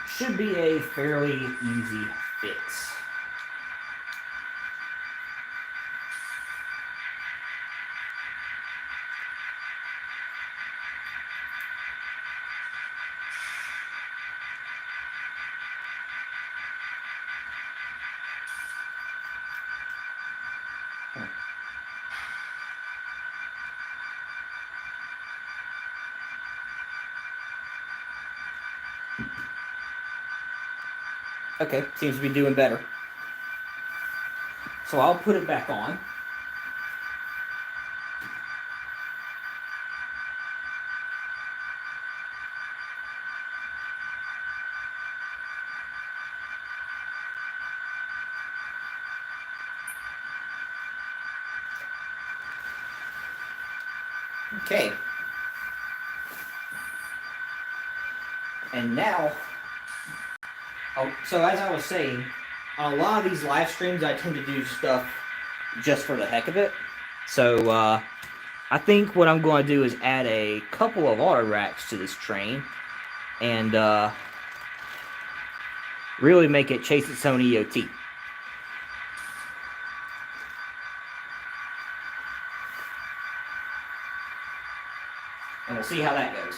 S1: should be a fairly easy fix. Okay, seems to be doing better. So I'll put it back on. Okay. And now, so as I was saying, on a lot of these live streams, I tend to do stuff just for the heck of it. So I think what I'm going to do is add a couple of auto racks to this train and really make it chase its own EOT. And we'll see how that goes.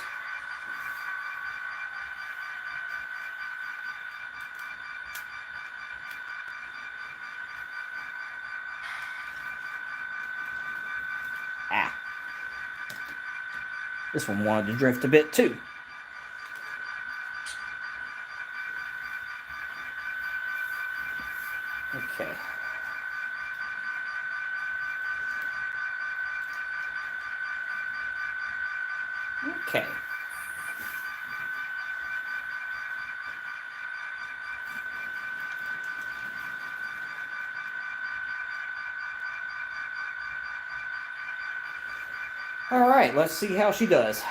S1: This one wanted to drift a bit too. Okay. Okay. All right, let's see how she does.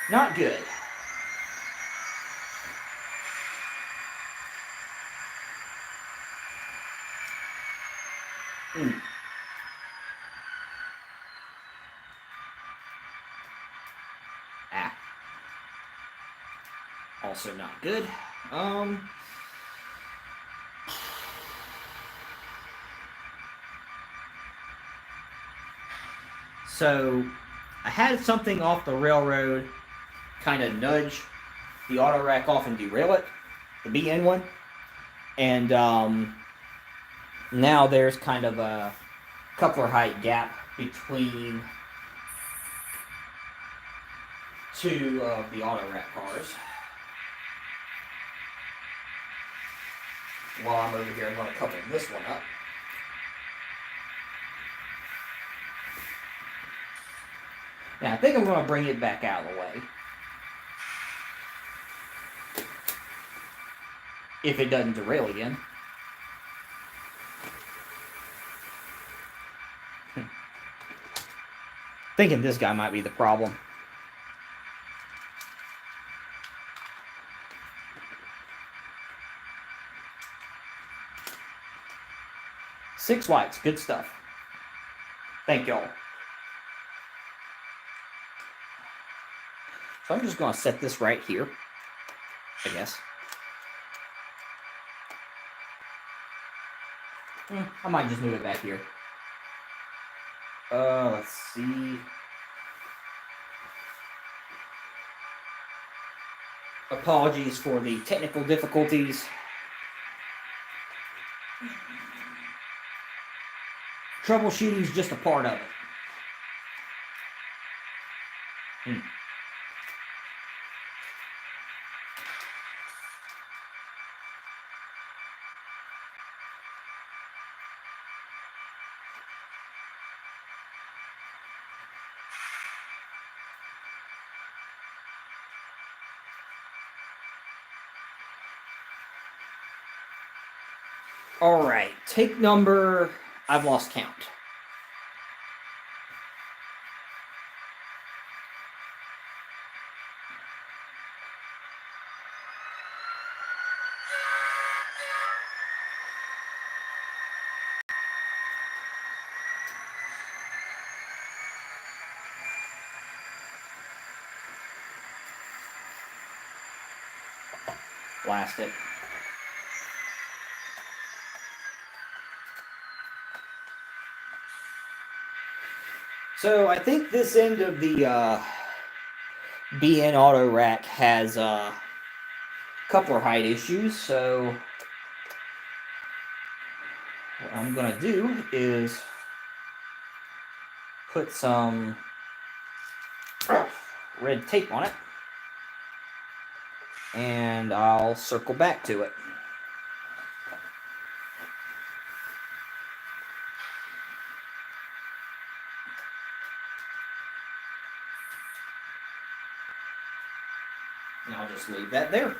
S1: Not good. Also not good. So I had something off the railroad kind of nudge the auto rack off and derail it, the BN one. And now there's kind of a coupler height gap between two of the auto rack cars. While I'm over here, I'm going to couple this one up. Now, I think I'm going to bring it back out of the way. If it doesn't derail again. Thinking this guy might be the problem. Six lights, good stuff. Thank y'all. So I'm just going to set this right here, I guess. I might just move it back here. Let's see. Apologies for the technical difficulties. Troubleshooting is just a part of it. All right, take number, I've lost count. Blast it. So I think this end of the BN auto rack has a couple of height issues. So what I'm going to do is put some red tape on it, and I'll circle back to it. And I'll just leave that there.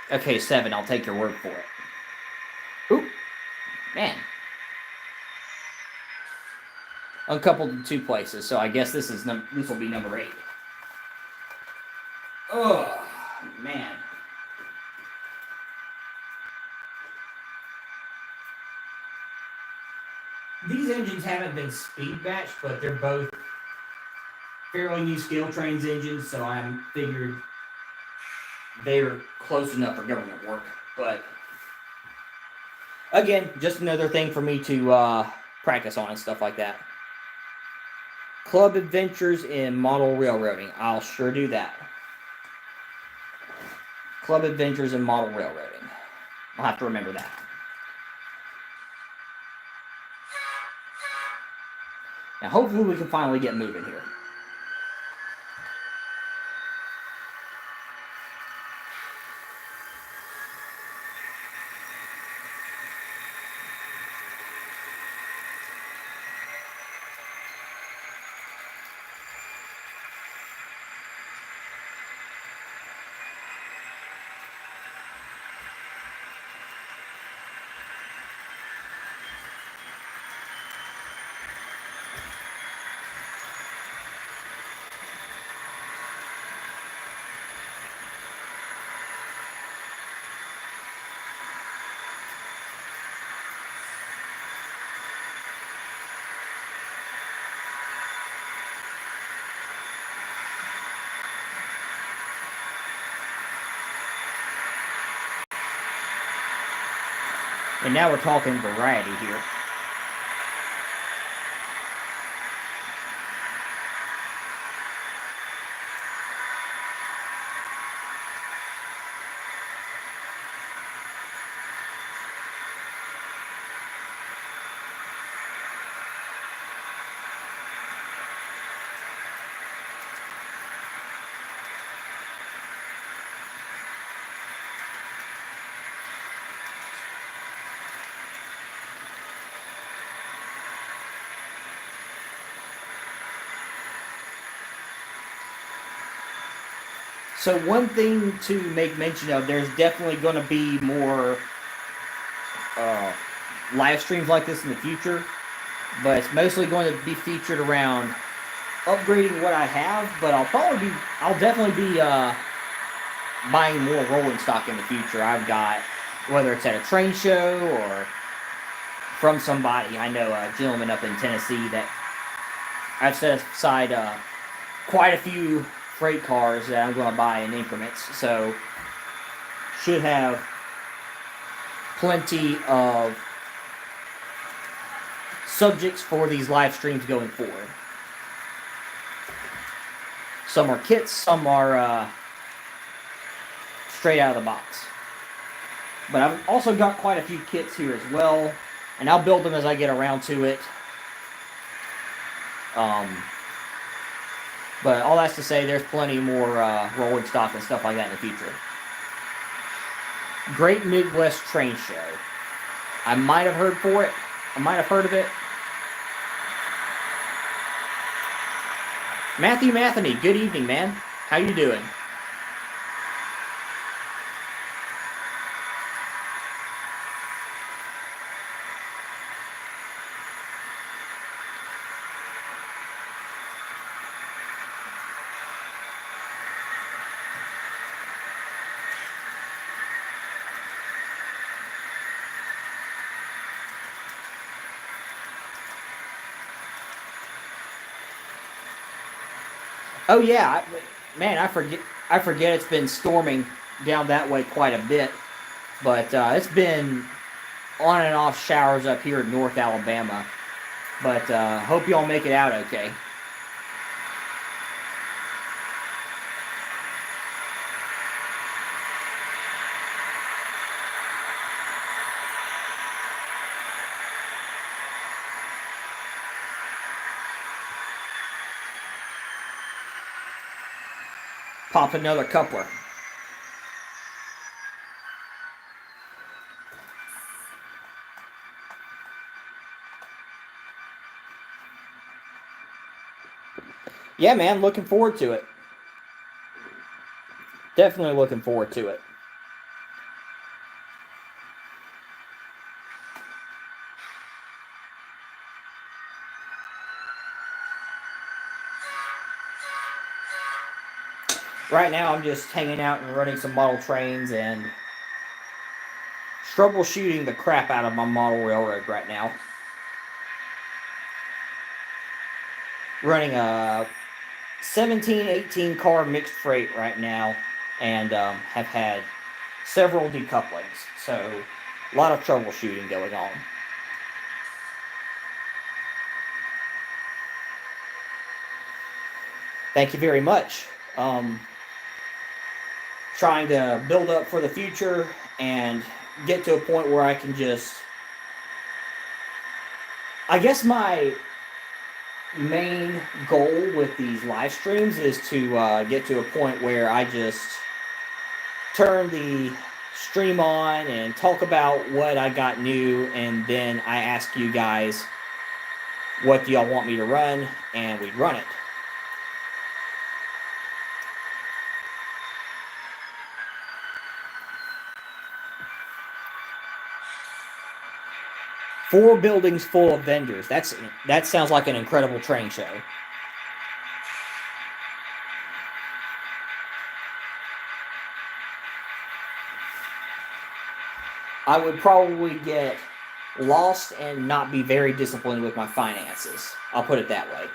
S1: Okay, 7, I'll take your word for it. Oop, man. Uncoupled in 2 places, so I guess this will be number 8. Oh, man. These engines haven't been speed matched, but they're both fairly new Scale Trains engines, so I'm figured they're close enough for government work. But again, just another thing for me to practice on and stuff like that. Club Adventures in Model Railroading. I'll sure do that. Club Adventures in Model Railroading. I'll have to remember that. Now, hopefully we can finally get moving here. And now we're talking variety here. So one thing to make mention of, there's definitely going to be more live streams like this in the future. but it's mostly going to be featured around upgrading what I have. But I'll definitely be buying more rolling stock in the future. I've got, whether it's at a train show or from somebody. I know a gentleman up in Tennessee that I've set aside quite a few freight cars that I'm going to buy in increments. So should have plenty of subjects for these live streams going forward. Some are kits, some are straight out of the box. But I've also got quite a few kits here as well, and I'll build them as I get around to it. But all that's to say, there's plenty more rolling stock and stuff like that in the future. Great Midwest Train Show. I might have heard for it. I might have heard of it. Matthew Matheny, good evening, man. How you doing? Oh yeah, man, I forget it's been storming down that way quite a bit, but it's been on and off showers up here in North Alabama. But hope y'all make it out okay. Pop another coupler. Yeah, man, looking forward to it. Definitely looking forward to it. Right now, I'm just hanging out and running some model trains and troubleshooting the crap out of my model railroad right now. Running a 17-18 car mixed freight right now, and have had several decouplings, so a lot of troubleshooting going on. Thank you very much. Trying to build up for the future and get to a point where I can just, I guess my main goal with these live streams is to get to a point where I just turn the stream on and talk about what I got new, and then I ask you guys, what do y'all want me to run, and we run it. Four buildings full of vendors. That sounds like an incredible train show. I would probably get lost and not be very disciplined with my finances. I'll put it that way.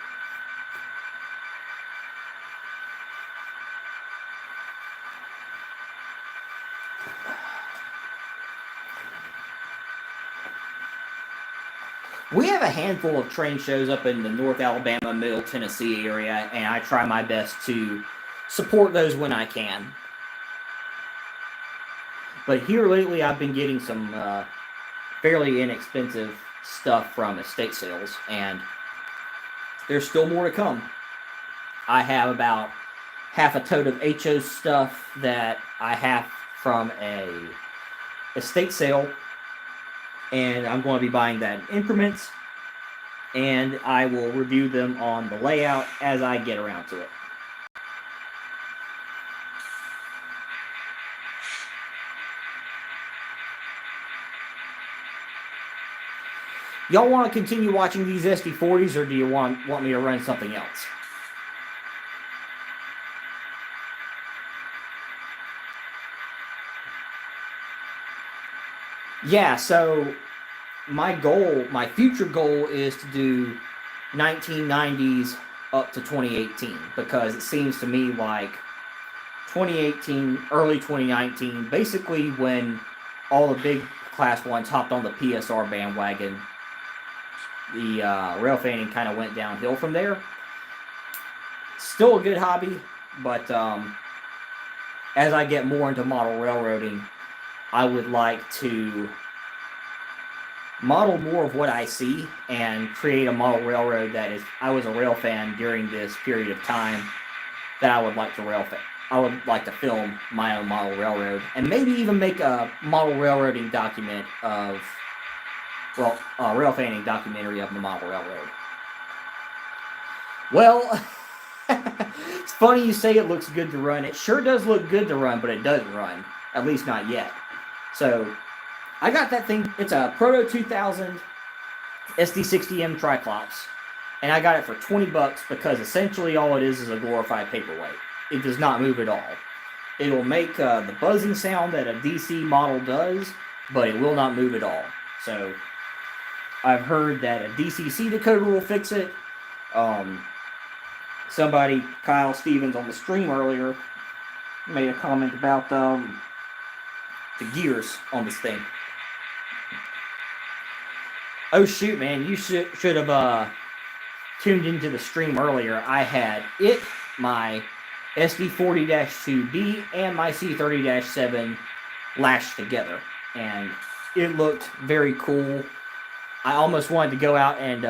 S1: We have a handful of train shows up in the North Alabama, Middle Tennessee area, and I try my best to support those when I can. But here lately, I've been getting some fairly inexpensive stuff from estate sales, and there's still more to come. I have about half a tote of HO stuff that I have from a estate sale, and I'm going to be buying that in increments, and I will review them on the layout as I get around to it. Y'all want to continue watching these SD40s, or do you want me to run something else? Yeah, so my future goal is to do 1990s up to 2018, because it seems to me like 2018, early 2019, basically when all the big Class 1s hopped on the PSR bandwagon, the rail fanning kind of went downhill from there. Still a good hobby, but as I get more into model railroading, I would like to model more of what I see and create a model railroad that is, I was a rail fan during this period of time that I would like to film my own model railroad, and maybe even make a model railroading document of, well, a rail fanning documentary of the model railroad. Well, it's funny you say it looks good to run. It sure does look good to run, but it doesn't run. At least not yet. So, I got that thing. It's a Proto 2000 SD60M Triclops, and I got it for $20 because essentially all it is a glorified paperweight. It does not move at all. It'll make the buzzing sound that a DC model does, but it will not move at all. So, I've heard that a DCC decoder will fix it. Somebody, Kyle Stevens on the stream earlier, made a comment about the gears on this thing. Oh shoot, man, you should have tuned into the stream earlier. I had my SD40-2B and my C30-7 lashed together, and it looked very cool. I almost wanted to go out and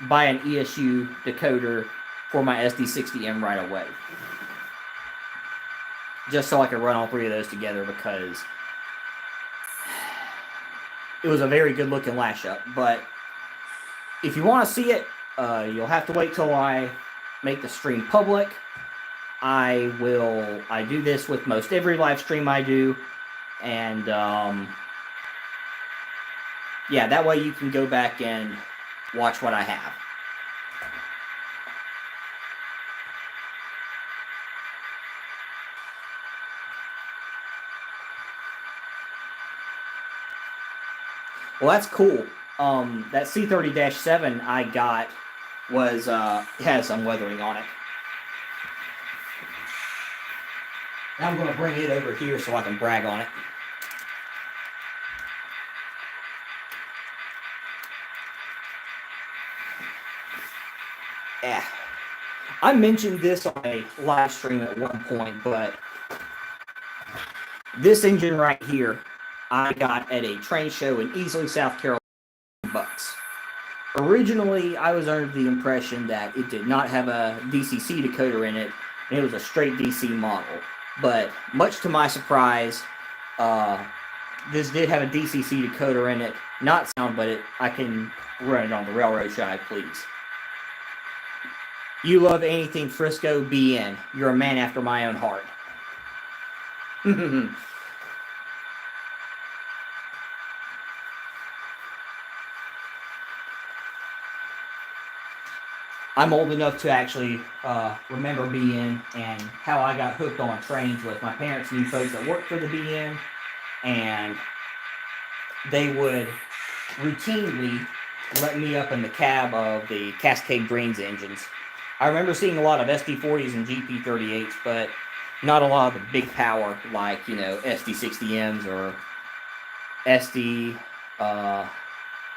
S1: buy an ESU decoder for my SD60M right away, just so I could run all three of those together, because it was a very good looking lash up. But if you want to see it, you'll have to wait till I make the stream public. I do this with most every live stream I do, and yeah, that way you can go back and watch what I have. Well, that's cool. That C30-7 I got was has some weathering on it. Now I'm going to bring it over here so I can brag on it. Yeah. I mentioned this on a live stream at one point, but this engine right here, I got at a train show in Easley, South Carolina, $100. Originally, I was under the impression that it did not have a DCC decoder in it, and it was a straight DC model. But much to my surprise, this did have a DCC decoder in it. Not sound, but I can run it on the railroad, should I please. You love anything Frisco, BN. You're a man after my own heart. I'm old enough to actually remember BN and how I got hooked on trains with my parents knew folks that worked for the BN, and they would routinely let me up in the cab of the Cascade Greens engines. I remember seeing a lot of SD40s and GP38s, but not a lot of the big power like, you know, SD60Ms or SD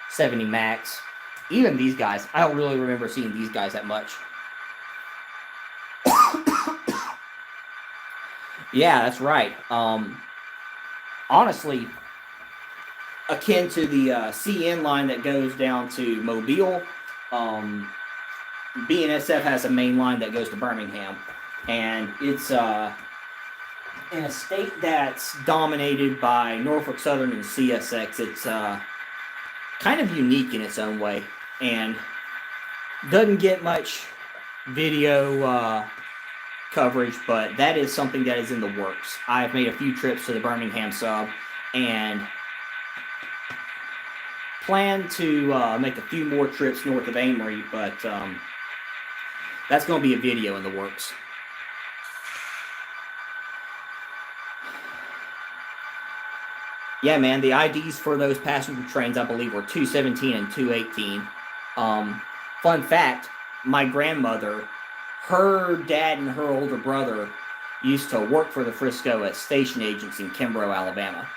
S1: 70 Max. Even these guys, I don't really remember seeing these guys that much. Yeah, that's right. Honestly, akin to the CN line that goes down to Mobile, BNSF has a main line that goes to Birmingham, and it's in a state that's dominated by Norfolk Southern and CSX. It's kind of unique in its own way, and doesn't get much video coverage, but that is something that is in the works. I've made a few trips to the Birmingham sub, and plan to make a few more trips north of Amory, but that's going to be a video in the works. Yeah, man, the IDs for those passenger trains, I believe, were 217 and 218. Fun fact, my grandmother, her dad and her older brother used to work for the Frisco as station agents in Kimbrough, Alabama.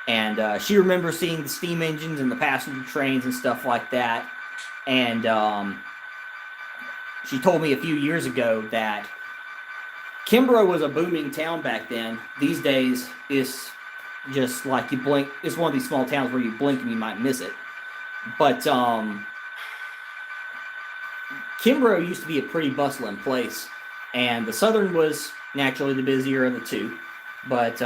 S1: And she remembers seeing the steam engines and the passenger trains and stuff like that. And she told me a few years ago that Kimbrough was a booming town back then. These days, it's just like you blink. It's one of these small towns where you blink and you might miss it. But Kimbrough used to be a pretty bustling place. And the Southern was naturally the busier of the two. But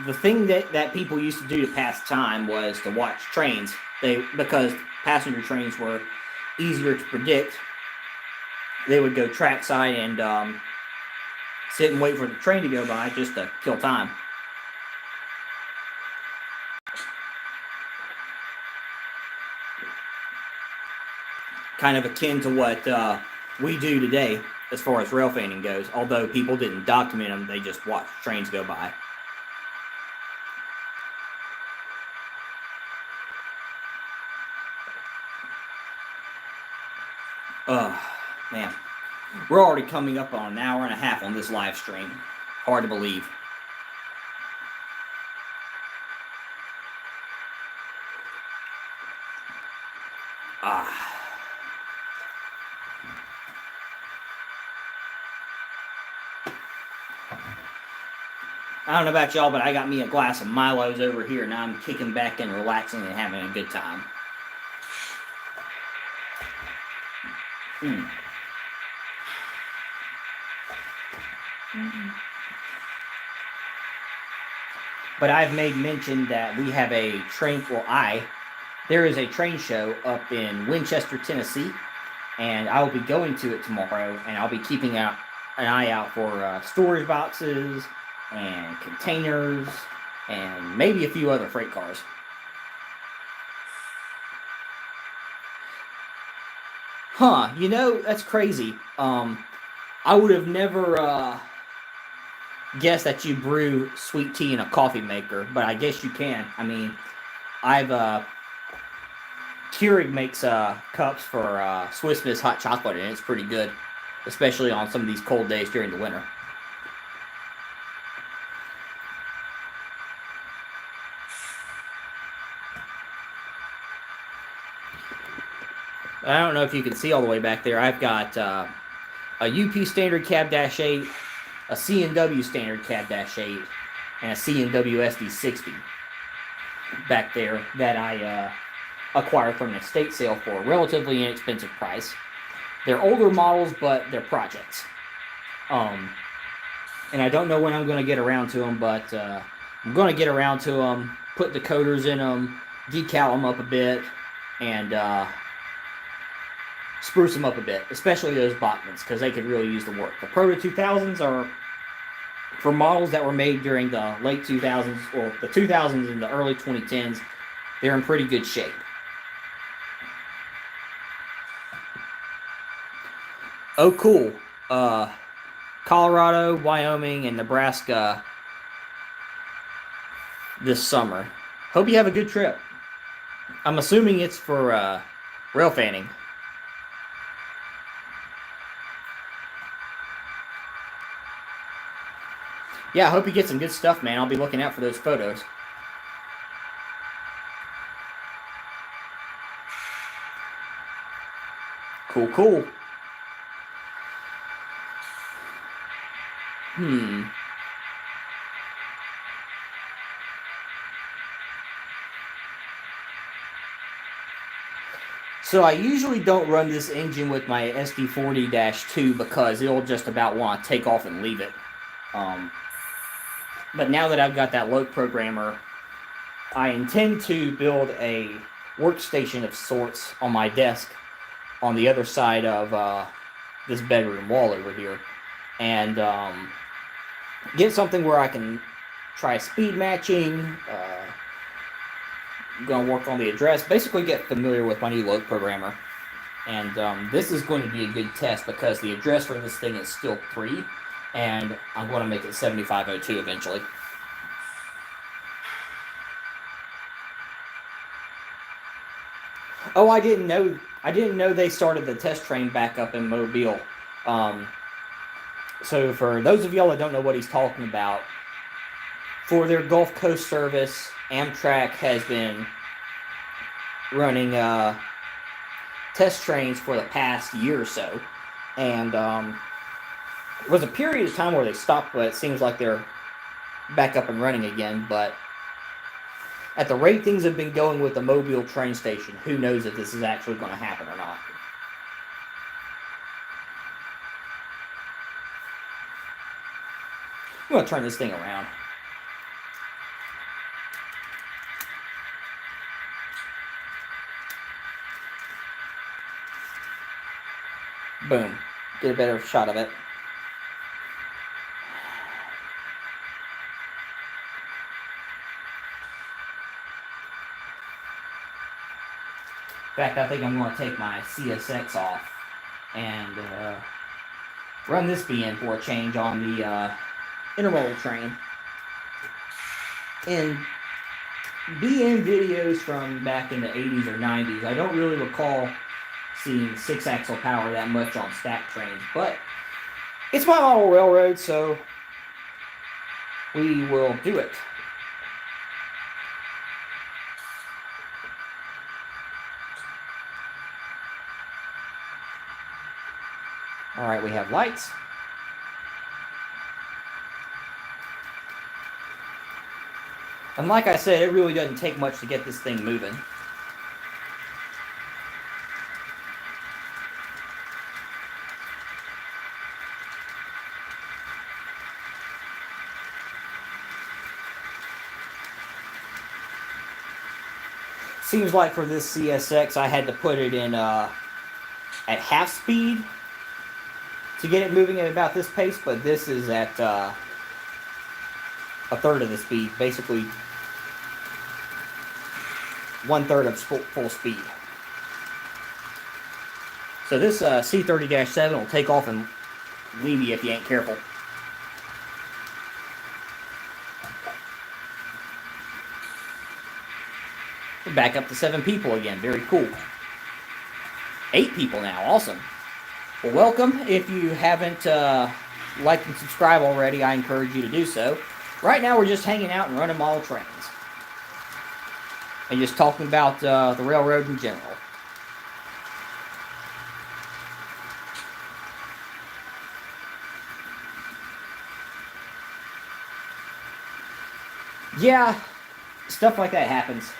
S1: the thing that people used to do to pass time was to watch trains. Because passenger trains were easier to predict. They would go trackside and sit and wait for the train to go by just to kill time. Kind of akin to what we do today as far as rail fanning goes. Although people didn't document them, they just watched trains go by. Man, we're already coming up on an hour and a half on this live stream. Hard to believe. I don't know about y'all, but I got me a glass of Milo's over here, and I'm kicking back and relaxing and having a good time. But I've made mention that we have a train, there is a train show up in Winchester, Tennessee, and I will be going to it tomorrow, and I'll be keeping an eye out for storage boxes and containers and maybe a few other freight cars. Huh, you know, that's crazy. I would have never guessed that you brew sweet tea in a coffee maker, but I guess you can. I mean, Keurig makes cups for Swiss Miss hot chocolate, and it's pretty good, especially on some of these cold days during the winter. I don't know if you can see all the way back there. I've got a UP Standard Cab-8, a C&W Standard Cab-8, and a C&W SD60 back there that I acquired from an estate sale for a relatively inexpensive price. They're older models, but they're projects. And I don't know when I'm going to get around to them, but I'm going to get around to them, put decoders in them, decal them up a bit, and spruce them up a bit, especially those Bachmans, because they could really use the work. The Proto 2000s are for models that were made during the late 2000s, or the 2000s and the early 2010s. They're in pretty good shape. Oh, cool. Colorado, Wyoming, and Nebraska this summer. Hope you have a good trip. I'm assuming it's for rail fanning. Yeah, I hope you get some good stuff, man. I'll be looking out for those photos. Cool, cool. So I usually don't run this engine with my SD40-2 because it'll just about want to take off and leave it. But now that I've got that load programmer, I intend to build a workstation of sorts on my desk on the other side of this bedroom wall over here, and get something where I can try speed matching. Going to work on the address. Basically, get familiar with my new load programmer. And this is going to be a good test because the address for this thing is still 3, and I'm going to make it 7502 eventually. Oh, I didn't know they started the test train back up in Mobile. So for those of y'all that don't know what he's talking about, for their Gulf Coast service, Amtrak has been running test trains for the past year or so. And there was a period of time where they stopped, but it seems like they're back up and running again. But at the rate things have been going with the Mobile train station, who knows if this is actually going to happen or not. I'm going to turn this thing around. Boom. Get a better shot of it. In fact, I think I'm going to take my CSX off and run this BN for a change on the intermodal train. In BN videos from back in the 80s or 90s, I don't really recall seeing 6-axle power that much on stack trains, but it's my model railroad, so we will do it. Alright, we have lights. And like I said, it really doesn't take much to get this thing moving. Seems like for this CSX, I had to put it in at half speed to get it moving at about this pace, but this is at a third of the speed, basically 1/3 of full speed. So this C30-7 will take off and leave you if you ain't careful. We're back up to 7 people again. Very cool. 8 people now. Awesome. Well, welcome. If you haven't liked and subscribed already, I encourage you to do so. Right now, we're just hanging out and running model trains. And just talking about the railroad in general. Yeah, stuff like that happens.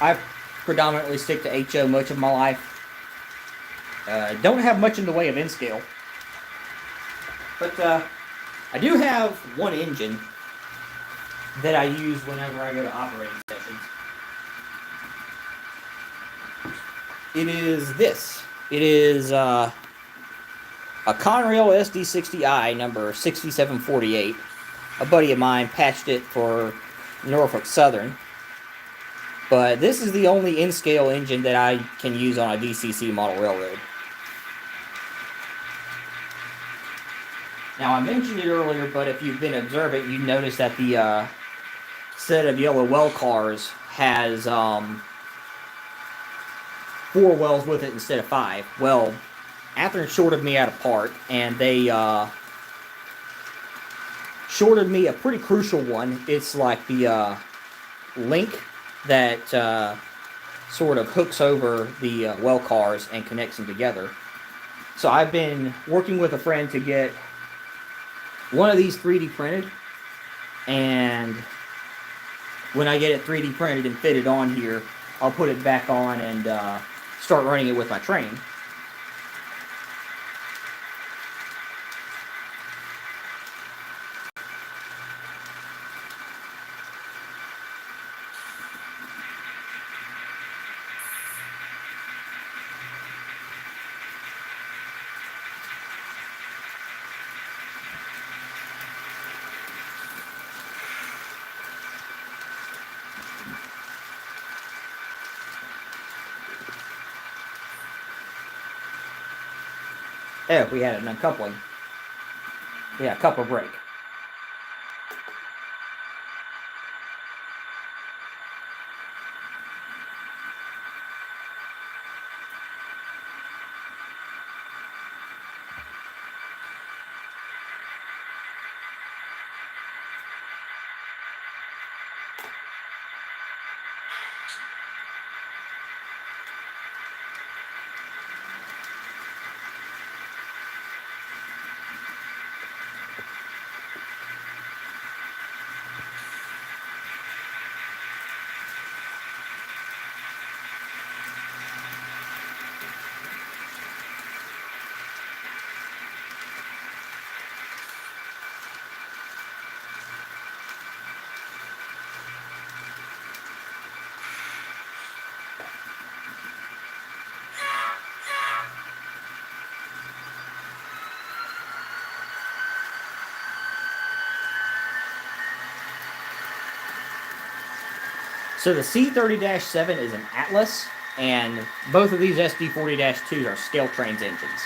S1: I predominantly stick to HO much of my life. Don't have much in the way of N-scale. But I do have one engine that I use whenever I go to operating sessions. It is this. It is a Conrail SD60i number 6748. A buddy of mine patched it for Norfolk Southern. But this is the only N-scale engine that I can use on a DCC model railroad. Now, I mentioned it earlier, but if you've been observant, you notice that the set of yellow well cars has 4 wells with it instead of 5. Well, Athearn shorted me out a part, and they shorted me a pretty crucial one. It's like the link that sort of hooks over the well cars and connects them together. So I've been working with a friend to get one of these 3D printed, and when I get it 3D printed and fitted on here, I'll put it back on and start running it with my train. Oh, we had an uncoupling. Yeah, coupler brake. So the C30-7 is an Atlas, and both of these SD40-2s are Scale Trains engines.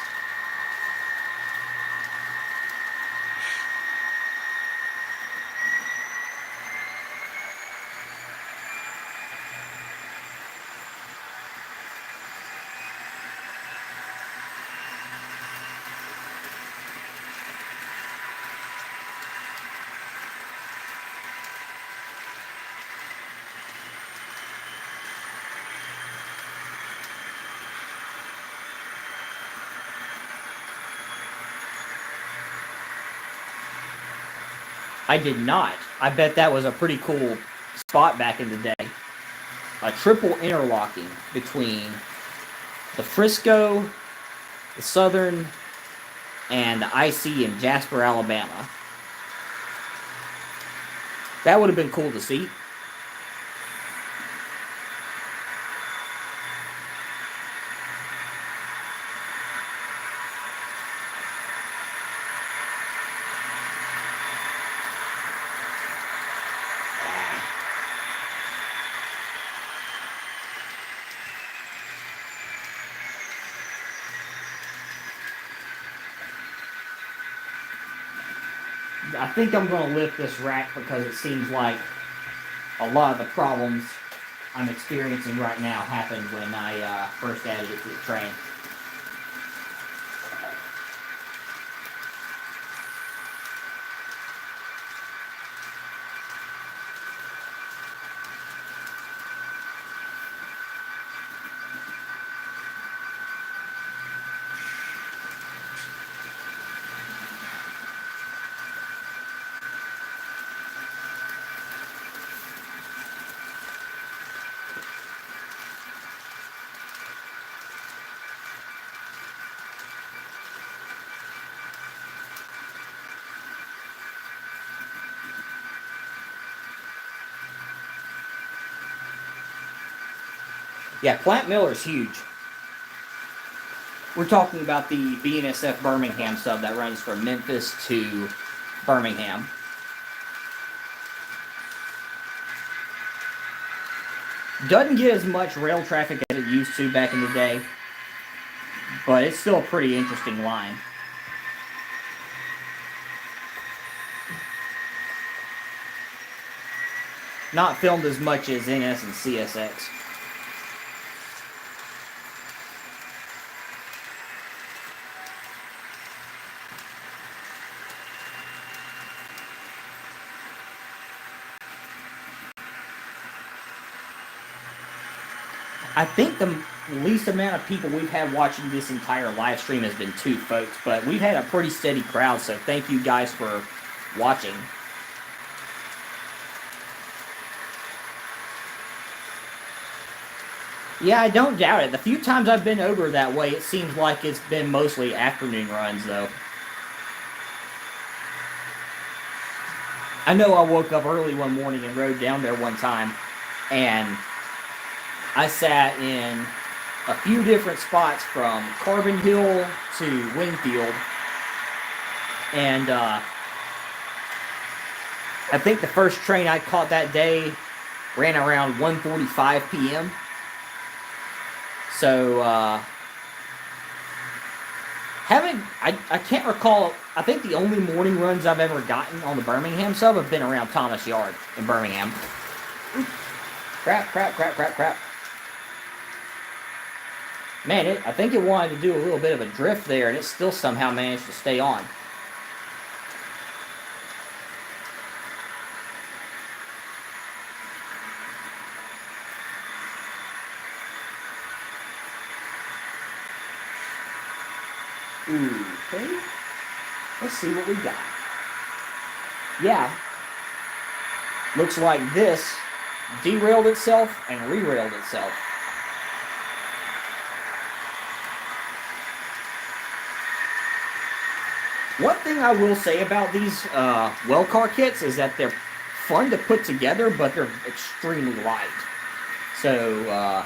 S1: I did not. I bet that was a pretty cool spot back in the day. A triple interlocking between the Frisco, the Southern, and the IC in Jasper, Alabama. That would have been cool to see. I think I'm going to lift this rack because it seems like a lot of the problems I'm experiencing right now happened when I first added it to the train. Yeah, Plant Miller's huge. We're talking about the BNSF Birmingham sub that runs from Memphis to Birmingham. Doesn't get as much rail traffic as it used to back in the day, but it's still a pretty interesting line. Not filmed as much as NS and CSX. I think the least amount of people we've had watching this entire live stream has been 2 folks, but we've had a pretty steady crowd, so thank you guys for watching. Yeah, I don't doubt it. The few times I've been over that way, it seems like it's been mostly afternoon runs, though. I know I woke up early one morning and rode down there one time, and I sat in a few different spots from Carbon Hill to Winfield, and I think the first train I caught that day ran around 1:45 p.m. So I can't recall. I think the only morning runs I've ever gotten on the Birmingham sub have been around Thomas Yard in Birmingham. Crap, crap, crap, crap, crap. Man, I think it wanted to do a little bit of a drift there, and it still somehow managed to stay on. Okay. Let's see what we got. Yeah. Looks like this derailed itself and re-railed itself. One thing I will say about these well car kits is that they're fun to put together, but they're extremely light. So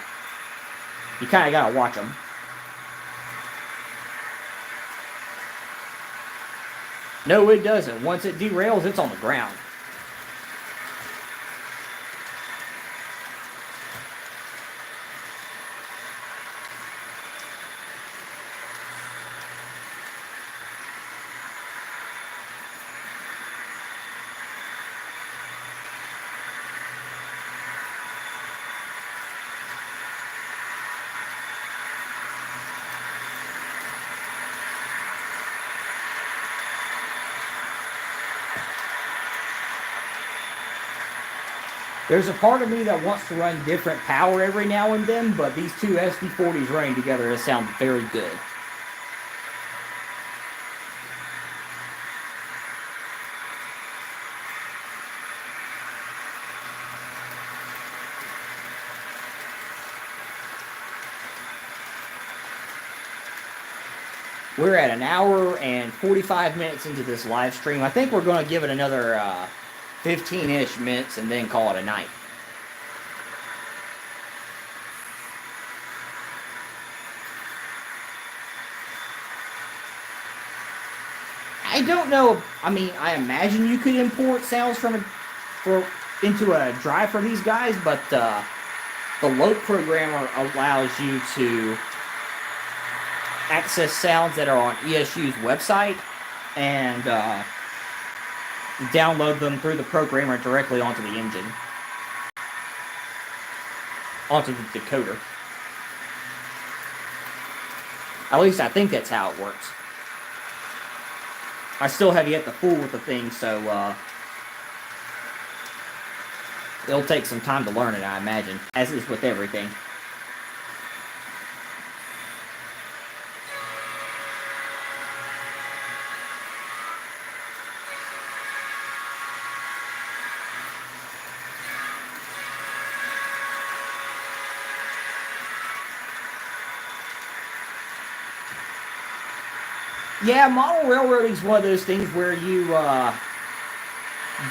S1: you kind of got to watch them. No, it doesn't. Once it derails, it's on the ground. There's a part of me that wants to run different power every now and then, but these two SD40s running together sound very good. We're at an hour and 45 minutes into this live stream. I think we're going to give it another 15-ish minutes and then call it a night. I don't know. I mean, I imagine you could import sounds into a drive for these guys, but the Lope programmer allows you to access sounds that are on ESU's website and download them through the programmer directly onto the engine, onto the decoder. At least I think that's how it works. I still have yet to fool with the thing, so it'll take some time to learn it, I imagine, as is with everything. Yeah, model railroading is one of those things where you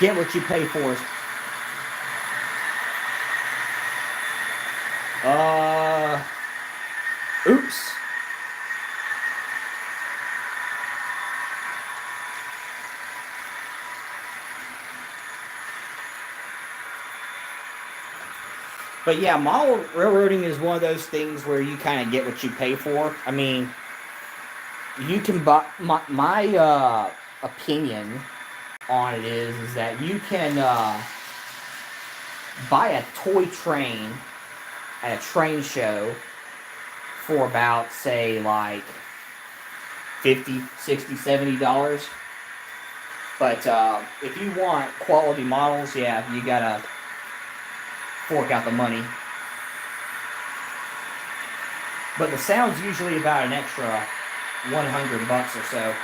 S1: get what you pay for. Oops. But yeah, model railroading is one of those things where you kind of get what you pay for. I mean, you can buy, my opinion on it is that you can buy a toy train at a train show for about, say, like $50, $60, $70. But if you want quality models, yeah, you gotta fork out the money. But the sound's usually about an extra $100 or so.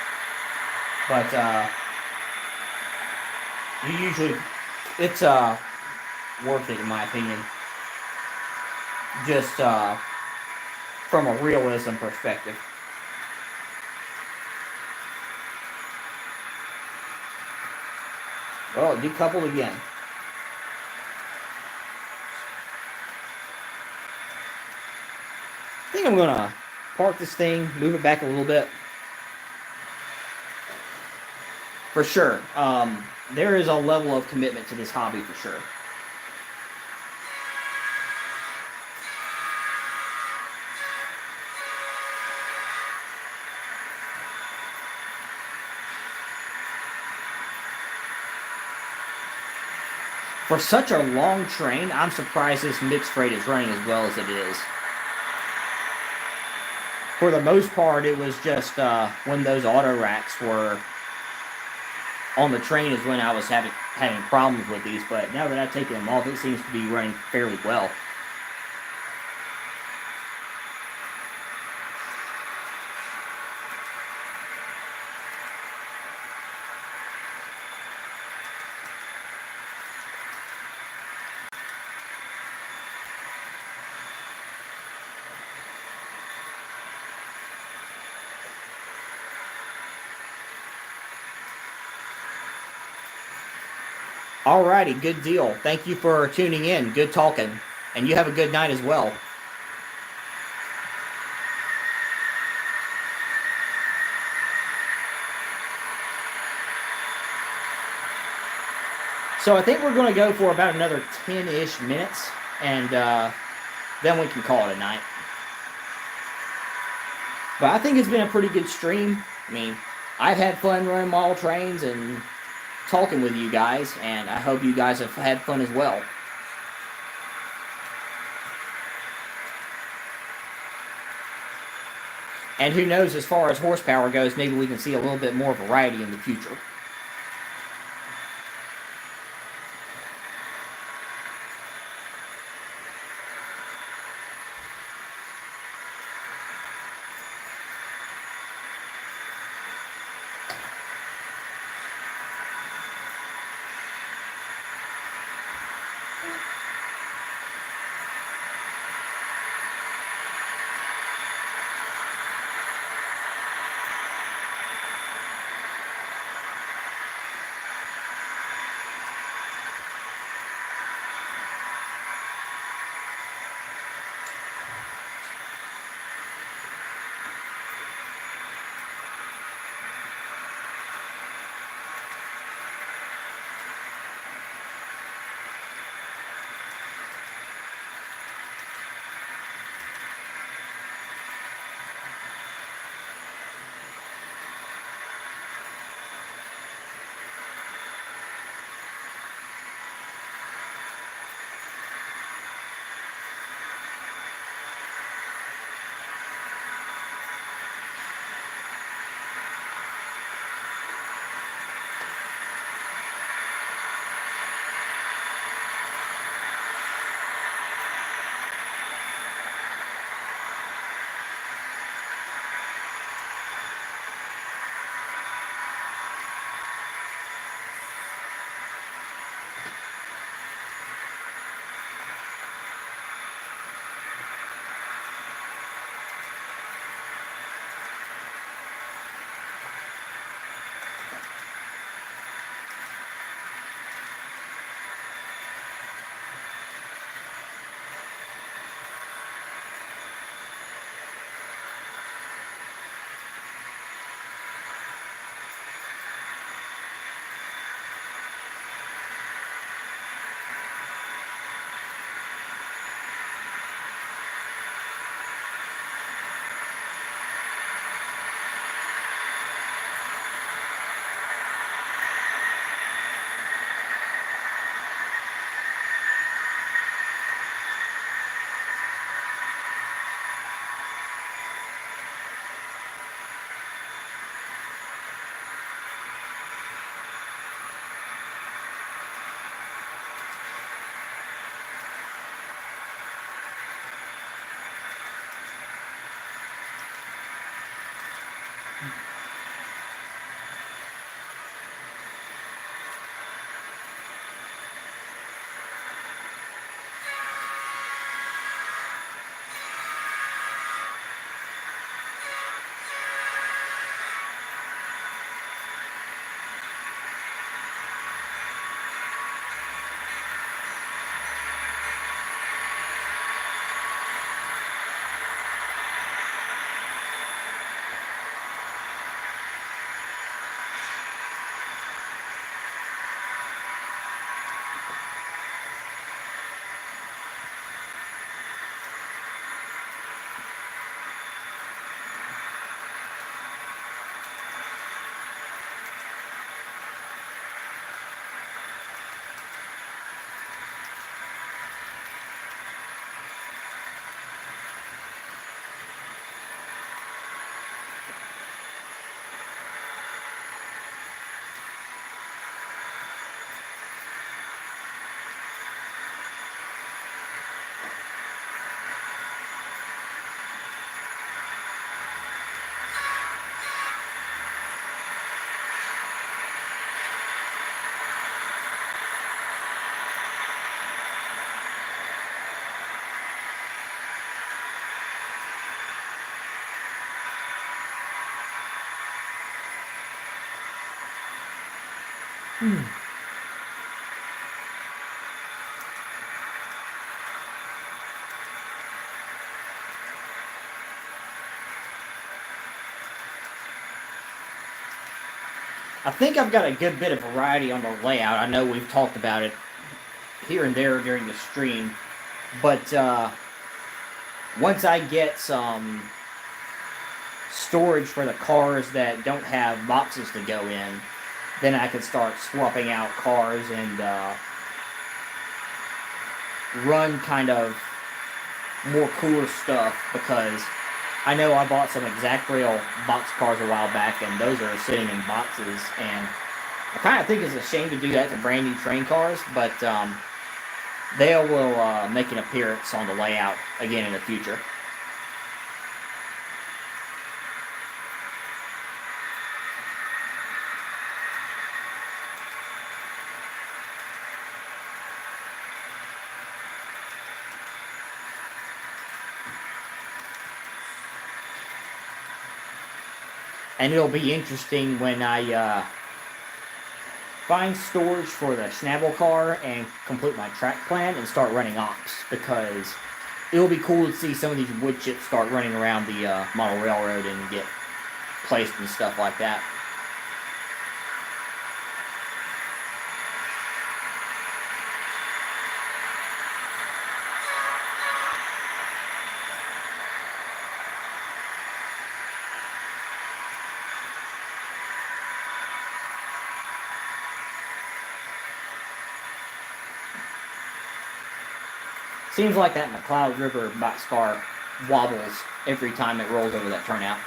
S1: But it's worth it in my opinion. Just from a realism perspective. Well, it decoupled again. I think I'm gonna park this thing, move it back a little bit. For sure. There is a level of commitment to this hobby for sure. For such a long train, I'm surprised this mixed freight is running as well as it is. For the most part, it was just when those auto racks were on the train is when I was having problems with these. But now that I've taken them off, it seems to be running fairly well. Alrighty, good deal. Thank you for tuning in. Good talking. And you have a good night as well. So I think we're going to go for about another 10-ish minutes, and then we can call it a night. But I think it's been a pretty good stream. I mean, I've had fun running model trains and talking with you guys, and I hope you guys have had fun as well. And who knows, as far as horsepower goes, maybe we can see a little bit more variety in the future. I think I've got a good bit of variety on the layout. I know we've talked about it here and there during the stream, but once I get some storage for the cars that don't have boxes to go in, then I can start swapping out cars and run kind of more cooler stuff, because I know I bought some Exact Rail box cars a while back, and those are sitting in boxes, and I kind of think it's a shame to do that to brand new train cars, but they will make an appearance on the layout again in the future. And it'll be interesting when I find storage for the Schnabel car and complete my track plan and start running ops, because it'll be cool to see some of these wood chips start running around the model railroad and get placed and stuff like that. Seems like that McLeod River boxcar wobbles every time it rolls over that turnout.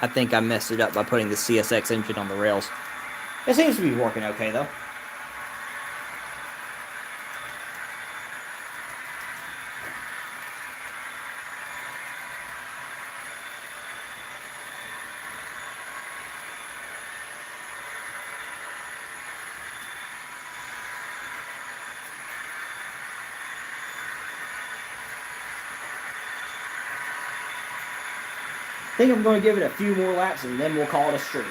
S1: I think I messed it up by putting the CSX engine on the rails. It seems to be working okay, though. I think I'm going to give it a few more laps and then we'll call it a stream.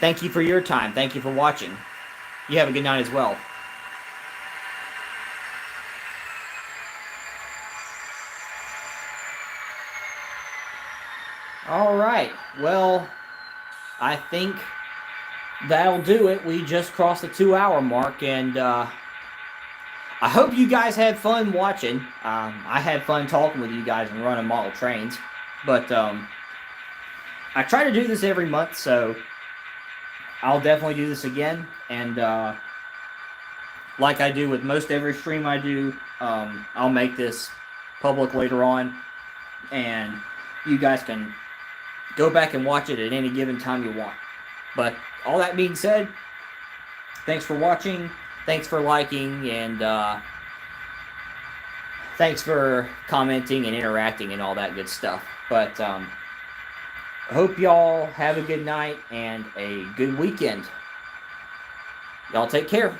S1: Thank you for your time. Thank you for watching. You have a good night as well. All right. Well, I think that'll do it. We just crossed the 2-hour mark, and I hope you guys had fun watching. I had fun talking with you guys and running model trains, but I try to do this every month, so I'll definitely do this again. And like I do with most every stream I do, I'll make this public later on, and you guys can go back and watch it at any given time you want. But all that being said, thanks for watching, thanks for liking, and thanks for commenting and interacting and all that good stuff. But hope y'all have a good night and a good weekend. Y'all take care.